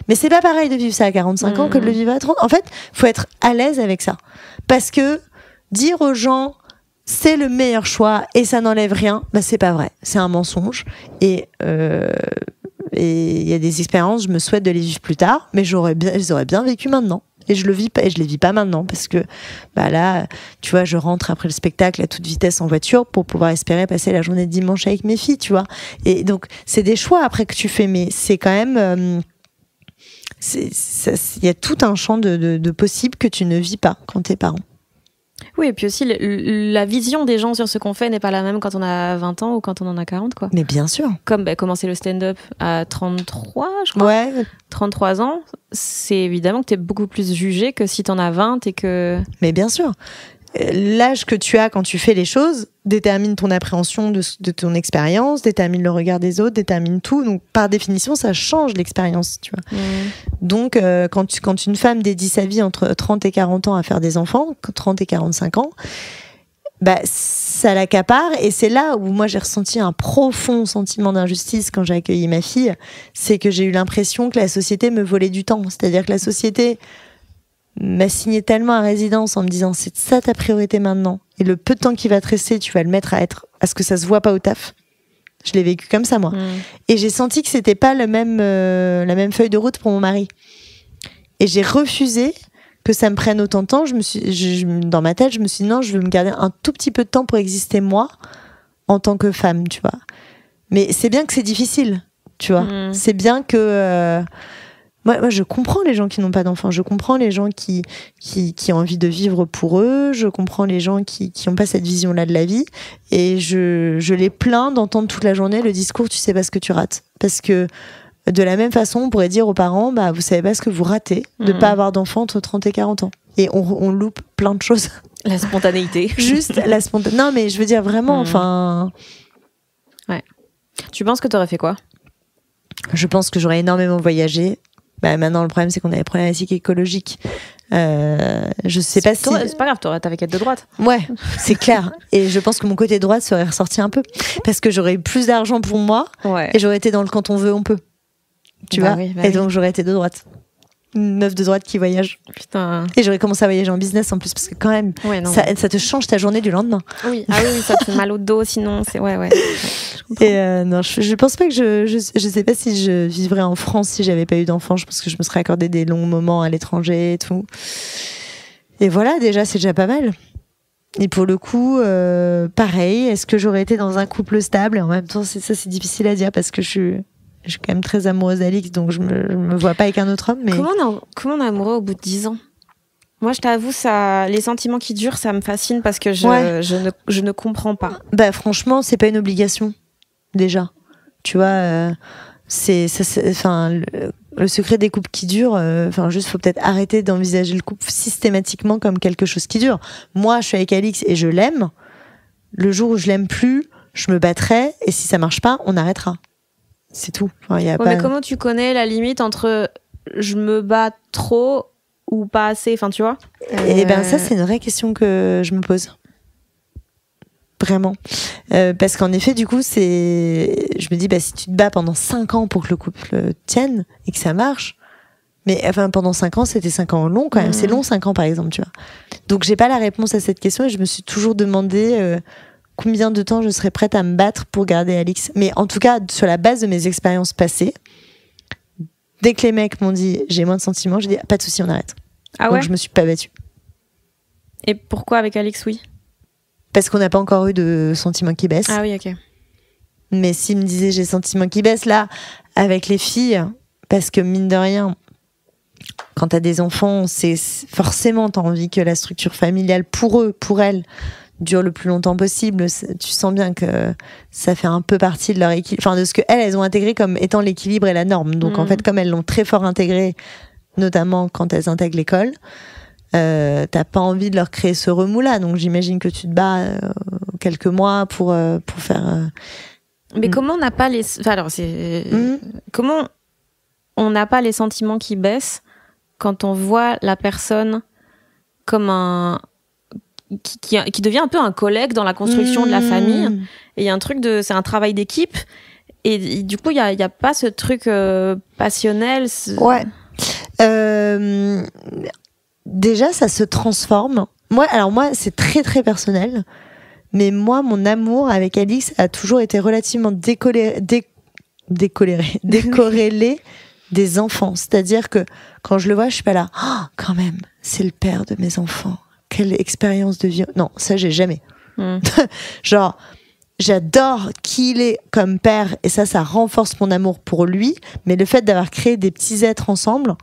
Mais c'est pas pareil de vivre ça à 45 ans que de le vivre à 30. En fait, faut être à l'aise avec ça. Parce que dire aux gens c'est le meilleur choix et ça n'enlève rien, c'est pas vrai. C'est un mensonge. Et il y a des expériences, je me souhaite de les vivre plus tard, mais je les aurais bien vécues maintenant. Et je les vis pas maintenant, parce que là, tu vois, je rentre après le spectacle à toute vitesse en voiture pour pouvoir espérer passer la journée de dimanche avec mes filles, tu vois. Et donc, c'est des choix après que tu fais, mais c'est quand même... Il y a tout un champ de possibles que tu ne vis pas quand t'es parent. Oui, et puis aussi, la vision des gens sur ce qu'on fait n'est pas la même quand on a 20 ans ou quand on en a 40, quoi. Mais bien sûr. Comme commencer le stand-up à 33, je crois. Ouais. 33 ans, c'est évidemment que t'es beaucoup plus jugé que si t'en as 20 et que... Mais bien sûr. L'âge que tu as quand tu fais les choses détermine ton appréhension de ton expérience, détermine le regard des autres, détermine tout. Donc, par définition, ça change l'expérience, tu vois. Donc, quand une femme dédie sa vie entre 30 et 40 ans à faire des enfants, 30 et 45 ans, ça l'accapare. Et c'est là où moi, j'ai ressenti un profond sentiment d'injustice quand j'ai accueilli ma fille. C'est que j'ai eu l'impression que la société me volait du temps. C'est-à-dire que la société m'a signé tellement à résidence en me disant c'est ça ta priorité maintenant, et le peu de temps qui va te rester tu vas le mettre à ce que ça se voit pas au taf. Je l'ai vécu comme ça, moi. Et j'ai senti que c'était pas la même feuille de route pour mon mari, et j'ai refusé que ça me prenne autant de temps. Dans ma tête je me suis dit non, je veux me garder un tout petit peu de temps pour exister moi en tant que femme, tu vois. Mais c'est bien que c'est difficile, tu vois. C'est bien que moi, je comprends les gens qui n'ont pas d'enfants. Je comprends les gens qui ont envie de vivre pour eux. Je comprends les gens qui n'ont pas cette vision-là de la vie. Et je les plains d'entendre toute la journée le discours « tu sais pas ce que tu rates ». Parce que de la même façon, on pourrait dire aux parents « vous savez pas ce que vous ratez de pas avoir d'enfants entre 30 et 40 ans ». Et on loupe plein de choses. La spontanéité. Juste la spontanéité. Non, mais je veux dire vraiment, enfin... Ouais. Tu penses que t'aurais fait quoi ? Je pense que j'aurais énormément voyagé. Maintenant, le problème, c'est qu'on a des problématiques écologiques. Je sais pas si... C'est pas grave, t'avais qu'à être de droite. Ouais, c'est clair. Et je pense que mon côté droite serait ressorti un peu. Parce que j'aurais eu plus d'argent pour moi. Ouais. Et j'aurais été dans le quand on veut, on peut. Tu vois. Et donc, j'aurais été de droite. Une meuf de droite qui voyage. Putain. Et j'aurais commencé à voyager en business en plus, parce que quand même, ça te change ta journée du lendemain. Oui, ça te fait mal au dos, sinon c'est... Ouais. Et non, je pense pas que je sais pas si je vivrais en France si j'avais pas eu d'enfant. Je pense que je me serais accordé des longs moments à l'étranger et tout. Et voilà, déjà, c'est déjà pas mal. Et pour le coup, pareil, est-ce que j'aurais été dans un couple stable? Et en même temps, c'est difficile à dire parce que je suis quand même très amoureuse d'Alix, donc je me vois pas avec un autre homme. Mais... Comment on est amoureux au bout de 10 ans? Moi, je t'avoue, les sentiments qui durent, ça me fascine parce que je ne comprends pas. Bah, franchement, c'est pas une obligation, déjà. Tu vois, le secret des couples qui durent, juste faut peut-être arrêter d'envisager le couple systématiquement comme quelque chose qui dure. Moi, je suis avec Alix et je l'aime. Le jour où je l'aime plus, je me battrai et si ça marche pas, on arrêtera. C'est tout. Mais comment tu connais la limite entre je me bats trop ou pas assez, enfin tu vois? Et ça, c'est une vraie question que je me pose. Vraiment. Parce qu'en effet, du coup, je me dis, si tu te bats pendant 5 ans pour que le couple tienne et que ça marche, mais pendant 5 ans, c'était 5 ans long quand même. C'est long, 5 ans, par exemple, tu vois. Donc, j'ai pas la réponse à cette question et je me suis toujours demandé combien de temps je serais prête à me battre pour garder Alix. Mais en tout cas, sur la base de mes expériences passées, dès que les mecs m'ont dit, j'ai moins de sentiments, j'ai dit, pas de souci, on arrête. Ah donc, ouais? je me suis pas battue. Et pourquoi avec Alix, oui? Parce qu'on n'a pas encore eu de sentiments qui baissent. Ah oui, ok. Mais s'il me disait j'ai sentiments qui baissent, là, avec les filles, parce que mine de rien, quand t'as des enfants, c'est forcément t'as envie que la structure familiale pour eux, pour elles, dure le plus longtemps possible. Tu sens bien que ça fait un peu partie de leur équilibre, enfin de ce que elles ont intégré comme étant l'équilibre et la norme. Donc en fait, comme elles l'ont très fort intégré, notamment quand elles intègrent l'école, t'as pas envie de leur créer ce remous-là. Donc j'imagine que tu te bats quelques mois pour faire. Mais comment on n'a pas les. Enfin, alors comment on n'a pas les sentiments qui baissent quand on voit la personne comme qui devient un peu un collègue dans la construction de la famille. Et il y a un truc c'est un travail d'équipe. Et du coup, il y a pas ce truc passionnel. Ouais. Déjà, ça se transforme. Moi, c'est très très personnel. Mais moi, mon amour avec Alix a toujours été relativement décorrélé des enfants. C'est-à-dire que quand je le vois, je suis pas là. Oh, quand même, c'est le père de mes enfants. Quelle expérience de vie. Non, ça, j'ai jamais. Genre, j'adore qui il est comme père et ça renforce mon amour pour lui. Mais le fait d'avoir créé des petits êtres ensemble,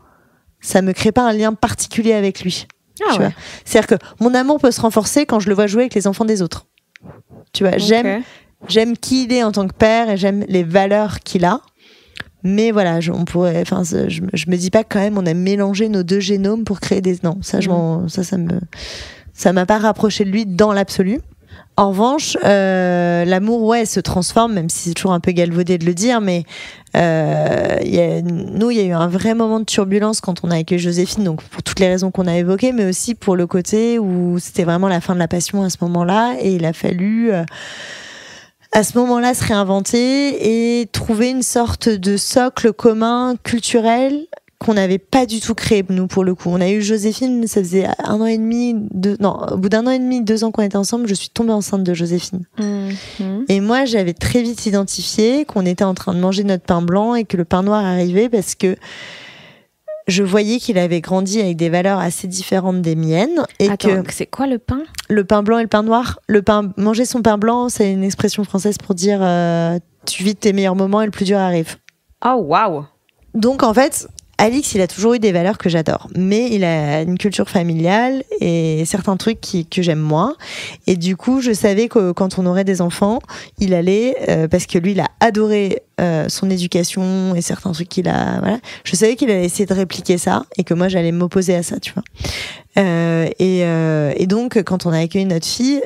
ça me crée pas un lien particulier avec lui. Ah tu vois. C'est-à-dire que mon amour peut se renforcer quand je le vois jouer avec les enfants des autres. Tu vois, j'aime qui il est en tant que père et j'aime les valeurs qu'il a. Mais voilà, je me dis pas quand même on a mélangé nos deux génomes pour créer des... Non, ça m'a pas rapproché de lui dans l'absolu. En revanche, l'amour, se transforme, même si c'est toujours un peu galvaudé de le dire, mais il y a eu un vrai moment de turbulence quand on a accueilli Joséphine, donc pour toutes les raisons qu'on a évoquées, mais aussi pour le côté où c'était vraiment la fin de la passion à ce moment-là, et il a fallu... à ce moment-là, se réinventer et trouver une sorte de socle commun culturel qu'on n'avait pas du tout créé, nous, pour le coup. On a eu Joséphine, ça faisait 1 an et demi, au bout d'1 an et demi, 2 ans qu'on était ensemble, je suis tombée enceinte de Joséphine. Et moi, j'avais très vite identifié qu'on était en train de manger notre pain blanc et que le pain noir arrivait parce que je voyais qu'il avait grandi avec des valeurs assez différentes des miennes. Et attends, c'est quoi le pain? Le pain blanc et le pain noir. Manger son pain blanc, c'est une expression française pour dire tu vis tes meilleurs moments et le plus dur arrive. Oh, waouh! Donc, en fait, Alix, il a toujours eu des valeurs que j'adore, mais il a une culture familiale et certains trucs que j'aime moins. Et du coup, je savais que quand on aurait des enfants, il allait, parce que lui, il a adoré son éducation et certains trucs voilà. Je savais qu'il allait essayer de répliquer ça et que moi, j'allais m'opposer à ça, tu vois. Et donc, quand on a accueilli notre fille,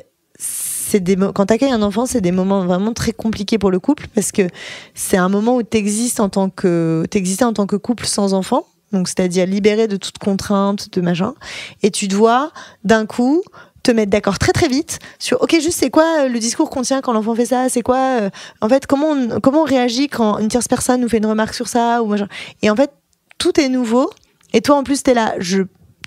quand t'accueilles un enfant, c'est des moments vraiment très compliqués pour le couple parce que c'est un moment où t'existais en tant que couple sans enfant, donc c'est-à-dire libéré de toute contrainte, de machin, et tu dois d'un coup te mettre d'accord très très vite sur ok, juste c'est quoi le discours qu'on tient quand l'enfant fait ça, c'est quoi en fait comment on réagit quand une tierce personne nous fait une remarque sur ça ou machin. Et en fait tout est nouveau et toi en plus t'es là,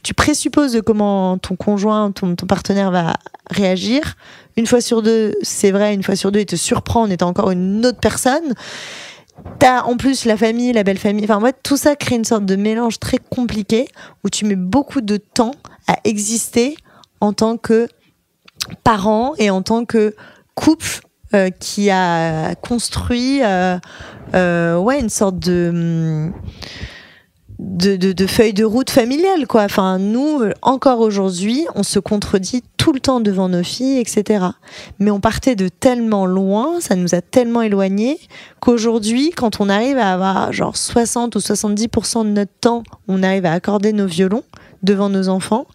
tu présupposes de comment ton conjoint, ton partenaire va réagir. Une fois sur deux, c'est vrai, une fois sur deux, il te surprend en étant encore une autre personne. t'as en plus la famille, la belle famille. Enfin, en fait, tout ça crée une sorte de mélange très compliqué où tu mets beaucoup de temps à exister en tant que parent et en tant que couple qui a construit une sorte de feuille de route familiale, quoi. Enfin, nous, encore aujourd'hui, on se contredit tout le temps devant nos filles, etc. Mais on partait de tellement loin, ça nous a tellement éloignés, qu'aujourd'hui, quand on arrive à avoir genre 60 ou 70% de notre temps, on arrive à accorder nos violons devant nos enfants.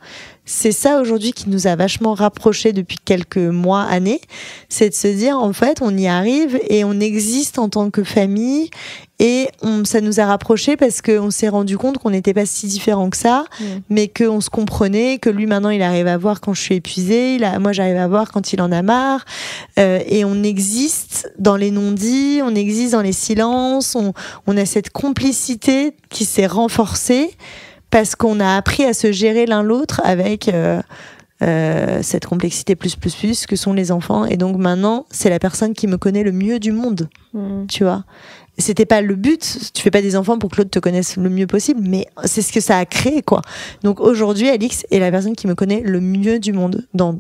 C'est ça aujourd'hui qui nous a vachement rapprochés depuis quelques mois, années. C'est de se dire, en fait, on y arrive et on existe en tant que famille. Et ça nous a rapprochés parce qu'on s'est rendu compte qu'on n'était pas si différents que ça, mais qu'on se comprenait, que lui maintenant il arrive à voir quand je suis épuisée, moi j'arrive à voir quand il en a marre. Et on existe dans les non-dits, on existe dans les silences, on a cette complicité qui s'est renforcée parce qu'on a appris à se gérer l'un l'autre avec cette complexité plus que sont les enfants. Et donc maintenant, c'est la personne qui me connaît le mieux du monde, tu vois. C'était pas le but, tu fais pas des enfants pour que l'autre te connaisse le mieux possible, mais c'est ce que ça a créé, quoi. Donc aujourd'hui, Alix est la personne qui me connaît le mieux du monde. Ça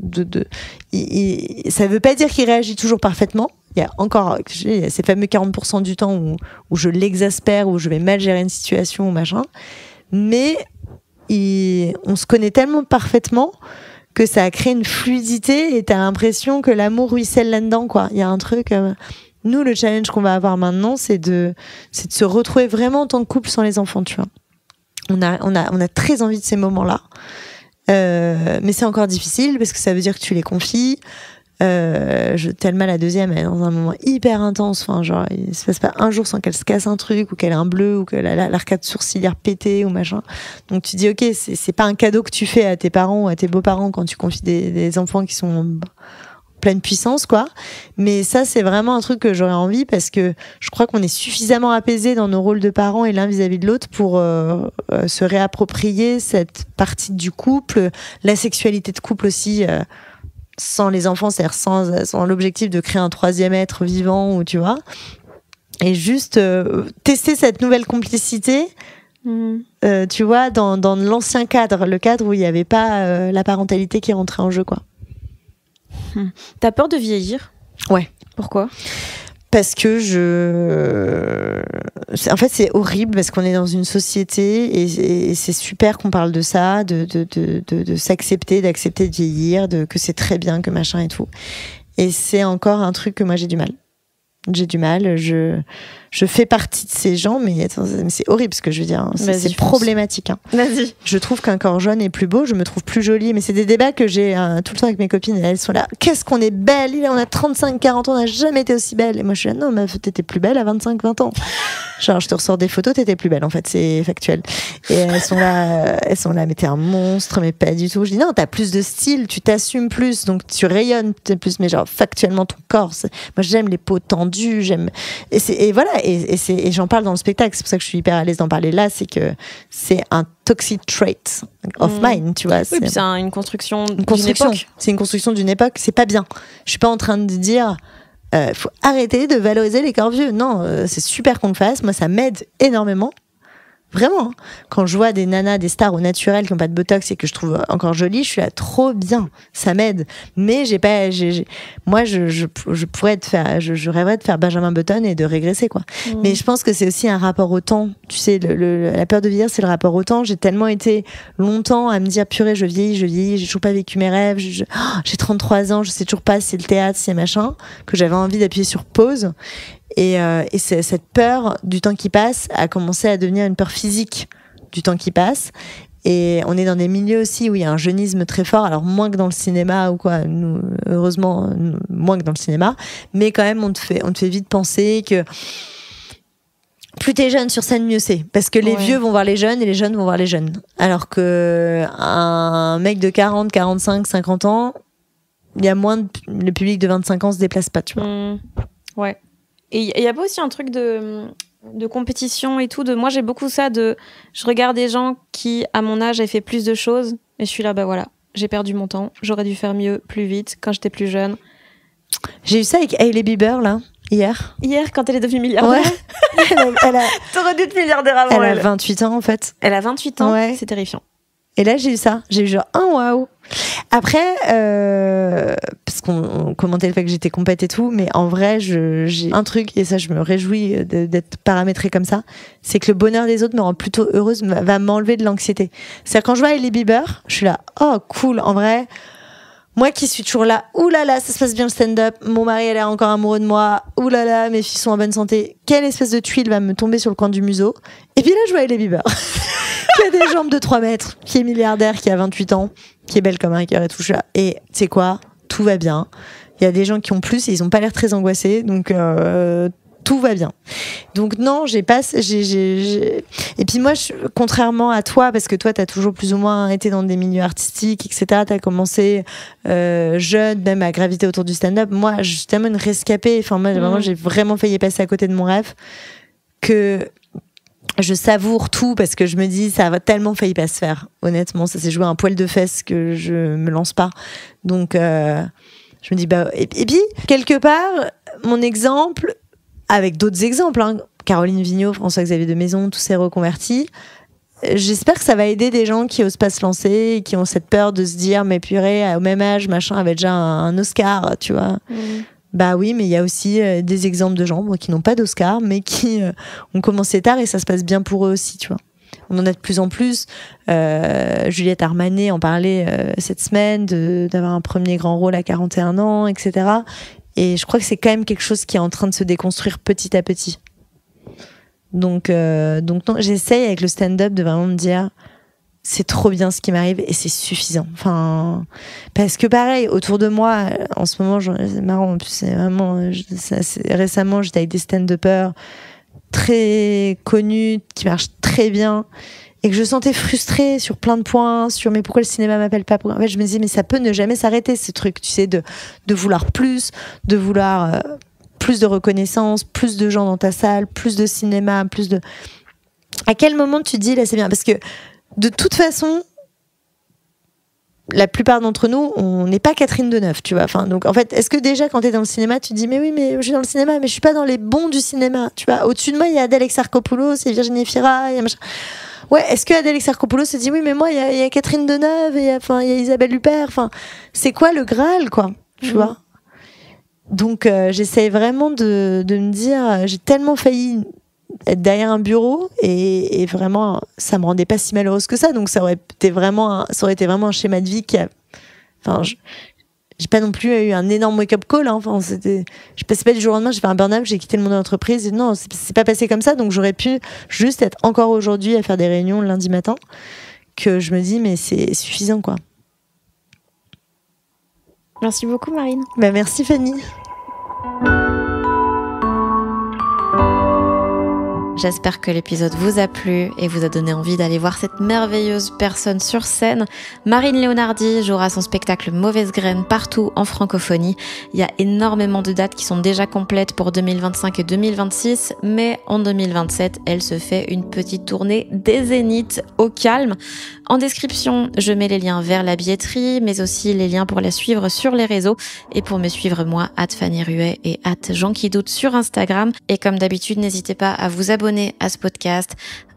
veut pas dire qu'il réagit toujours parfaitement. Il y a encore ces fameux 40% du temps où je l'exaspère, où je vais mal gérer une situation ou machin. Mais on se connaît tellement parfaitement que ça a créé une fluidité et t'as l'impression que l'amour ruisselle là-dedans, quoi. Il y a un truc... Nous, le challenge qu'on va avoir maintenant, c'est de se retrouver vraiment en tant que couple sans les enfants, tu vois. On a très envie de ces moments-là. Mais c'est encore difficile parce que ça veut dire que tu les confies. Thelma, la deuxième, elle est dans un moment hyper intense. Enfin, genre, il se passe pas un jour sans qu'elle se casse un truc ou qu'elle ait un bleu ou qu'elle a l'arcade sourcilière pétée ou machin. Donc tu dis, ok, c'est pas un cadeau que tu fais à tes parents ou à tes beaux-parents quand tu confies des enfants qui sont pleine puissance, quoi. Mais ça, c'est vraiment un truc que j'aurais envie parce que je crois qu'on est suffisamment apaisés dans nos rôles de parents et l'un vis-à-vis de l'autre pour se réapproprier cette partie du couple, la sexualité de couple aussi, sans les enfants, c'est-à-dire sans l'objectif de créer un troisième être vivant, ou tu vois. Et juste tester cette nouvelle complicité, tu vois, dans l'ancien cadre, le cadre où il n'y avait pas la parentalité qui rentrait en jeu, quoi. T'as peur de vieillir ? Ouais. Pourquoi ? Parce que en fait, c'est horrible parce qu'on est dans une société et c'est super qu'on parle de ça, de s'accepter, d'accepter de vieillir, que c'est très bien, que machin et tout. Et c'est encore un truc que moi j'ai du mal. J'ai du mal, je fais partie de ces gens, mais c'est horrible ce que je veux dire. C'est problématique. Hein. Vas-y. Je trouve qu'un corps jeune est plus beau, je me trouve plus jolie, mais c'est des débats que j'ai tout le temps avec mes copines, et elles sont là, qu'est-ce qu'on est belle, on a 35, 40 ans, on n'a jamais été aussi belle. Et moi je suis là, non, mais t'étais plus belle à 25, 20 ans. Genre, je te ressors des photos, t'étais plus belle, en fait, c'est factuel. Et elles sont là, mais t'es un monstre, mais pas du tout. Je dis, non, t'as plus de style, tu t'assumes plus, donc tu rayonnes plus, mais genre, factuellement, ton corps, moi j'aime les peaux tendues, j'aime, et voilà, et j'en parle dans le spectacle, c'est pour ça que je suis hyper à l'aise d'en parler là, c'est que c'est un toxic trait of mine, tu vois. Oui, puis c'est une construction d'une époque. C'est une construction d'une époque, c'est pas bien. Je suis pas en train de dire faut arrêter de valoriser les corps vieux. Non, c'est super qu'on le fasse. Moi, ça m'aide énormément. Vraiment. Hein. Quand je vois des nanas, des stars au naturel qui n'ont pas de botox et que je trouve encore jolies, je suis là, trop bien. Ça m'aide. Mais moi, je pourrais je rêverais de faire Benjamin Button et de régresser, quoi. Mais je pense que c'est aussi un rapport au temps. Tu sais, la peur de vieillir, c'est le rapport au temps. J'ai tellement été longtemps à me dire, purée, je vieillis, j'ai toujours pas vécu mes rêves, j'ai 33 ans, je sais toujours pas si c'est le théâtre, si c'est machin, que j'avais envie d'appuyer sur pause. Et cette peur du temps qui passe a commencé à devenir une peur physique du temps qui passe. Et on est dans des milieux aussi où il y a un jeunisme très fort, alors moins que dans le cinéma ou quoi, nous, heureusement moins que dans le cinéma, mais quand même on te fait vite penser que plus t'es jeune sur scène, mieux c'est, parce que les vieux vont voir les jeunes et les jeunes vont voir les jeunes, alors que un mec de 40, 45, 50 ans, il y a moins le public de 25 ans se déplace pas, tu vois. Ouais. Et il y a pas aussi un truc de compétition et tout, moi j'ai beaucoup ça je regarde des gens qui à mon âge avaient fait plus de choses et je suis là, bah voilà, j'ai perdu mon temps, j'aurais dû faire mieux plus vite quand j'étais plus jeune. J'ai eu ça avec Hailey Bieber là, Hier, quand elle est devenue milliardaire. Ouais. T'aurais dû être milliardaire avant elle. Elle a 28 ans, en fait. Elle a 28 ans, ouais. C'est terrifiant. Et là, j'ai eu ça. J'ai eu genre waouh. Après, parce qu'on commentait le fait que j'étais complète et tout, mais en vrai, j'ai un truc, et ça, je me réjouis d'être paramétrée comme ça, c'est que le bonheur des autres me rend plutôt heureuse, va m'enlever de l'anxiété. C'est-à-dire, quand je vois Hailey Bieber, je suis là, oh, cool, en vrai. Moi qui suis toujours là, oulala, ça se passe bien le stand-up, mon mari a l'air encore amoureux de moi, oulala, mes filles sont en bonne santé, quelle espèce de tuile va me tomber sur le coin du museau. Et puis là, je vois Hailey Bieber, qui a des jambes de 3 mètres, qui est milliardaire, qui a 28 ans, qui est belle comme un cœur et tout ça. Et tu sais quoi, tout va bien. Il y a des gens qui ont plus et ils ont pas l'air très angoissés, donc tout va bien. Donc non, j'ai pas. Et puis moi, contrairement à toi, parce que toi, t'as toujours plus ou moins été dans des milieux artistiques, etc. T'as commencé jeune, même à graviter autour du stand-up. Moi, je suis tellement une rescapée. Enfin, moi, vraiment, j'ai vraiment failli passer à côté de mon rêve que je savoure tout parce que je me dis ça va tellement failli pas se faire. Honnêtement, ça s'est joué à un poil de fesses que je me lance pas. Donc, je me dis bah et puis quelque part, mon exemple. Avec d'autres exemples, hein. Caroline Vigneault, François-Xavier de Maison, tous ces reconvertis. J'espère que ça va aider des gens qui osent pas se lancer, et qui ont cette peur de se dire mais purée, au même âge, machin avait déjà un Oscar, tu vois. Bah oui, mais il y a aussi des exemples de gens qui n'ont pas d'Oscar, mais qui ont commencé tard et ça se passe bien pour eux aussi, tu vois. On en a de plus en plus. Juliette Armanet en parlait cette semaine, d'avoir un premier grand rôle à 41 ans, etc. Et je crois que c'est quand même quelque chose qui est en train de se déconstruire petit à petit. Donc non, j'essaye avec le stand-up de vraiment me dire c'est trop bien ce qui m'arrive et c'est suffisant. Enfin, parce que pareil, autour de moi, en ce moment, c'est marrant, en plus, c'est vraiment... récemment, j'étais avec des stand-uppers très connus, qui marchent très bien, et que je sentais frustrée sur plein de points, sur mais pourquoi le cinéma m'appelle pas. En fait, je me disais mais ça peut ne jamais s'arrêter, ce truc, tu sais, de vouloir plus, de vouloir plus de reconnaissance, plus de gens dans ta salle, plus de cinéma, plus de... À quel moment tu te dis là c'est bien? Parce que de toute façon, la plupart d'entre nous, on n'est pas Catherine Deneuve, tu vois. Enfin, donc en fait, est-ce que déjà quand t'es dans le cinéma, tu te dis mais oui, mais je suis dans le cinéma, mais je suis pas dans les bons du cinéma, tu vois. Au-dessus de moi, il y a Adèle Exarchopoulos, il y a Virginie Fira, il y a machin. Ouais, est-ce que Adèle Exarchopoulos se dit oui, mais moi, il y a Catherine Deneuve, il y a Isabelle Huppert, enfin, c'est quoi le Graal, quoi, tu vois. Donc, j'essaye vraiment de me dire, j'ai tellement failli être derrière un bureau et vraiment, ça me rendait pas si malheureuse que ça. Donc, ça aurait été vraiment un schéma de vie qui a, enfin, j'ai pas non plus eu un énorme wake-up call, hein. Enfin, je passais pas du jour au lendemain, j'ai fait un burn-out, j'ai quitté le monde de l'entreprise. Et non, c'est pas passé comme ça. Donc j'aurais pu juste être encore aujourd'hui à faire des réunions le lundi matin, que je me dis, mais c'est suffisant, quoi. Merci beaucoup, Marine. Bah, merci, Fanny. J'espère que l'épisode vous a plu et vous a donné envie d'aller voir cette merveilleuse personne sur scène. Marine Leonardi jouera son spectacle Mauvaise Graine partout en francophonie. Il y a énormément de dates qui sont déjà complètes pour 2025 et 2026, mais en 2027, elle se fait une petite tournée des Zéniths au calme. En description, je mets les liens vers la billetterie, mais aussi les liens pour la suivre sur les réseaux et pour me suivre moi, @FannyRuet et @JeanQuiDoute sur Instagram. Et comme d'habitude, n'hésitez pas à vous abonner à ce podcast,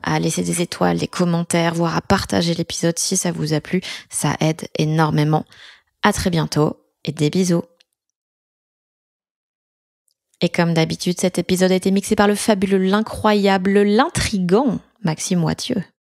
à laisser des étoiles, des commentaires, voire à partager l'épisode si ça vous a plu. Ça aide énormément. À très bientôt et des bisous. Et comme d'habitude, cet épisode a été mixé par le fabuleux, l'incroyable, l'intrigant Maxime Wathieu.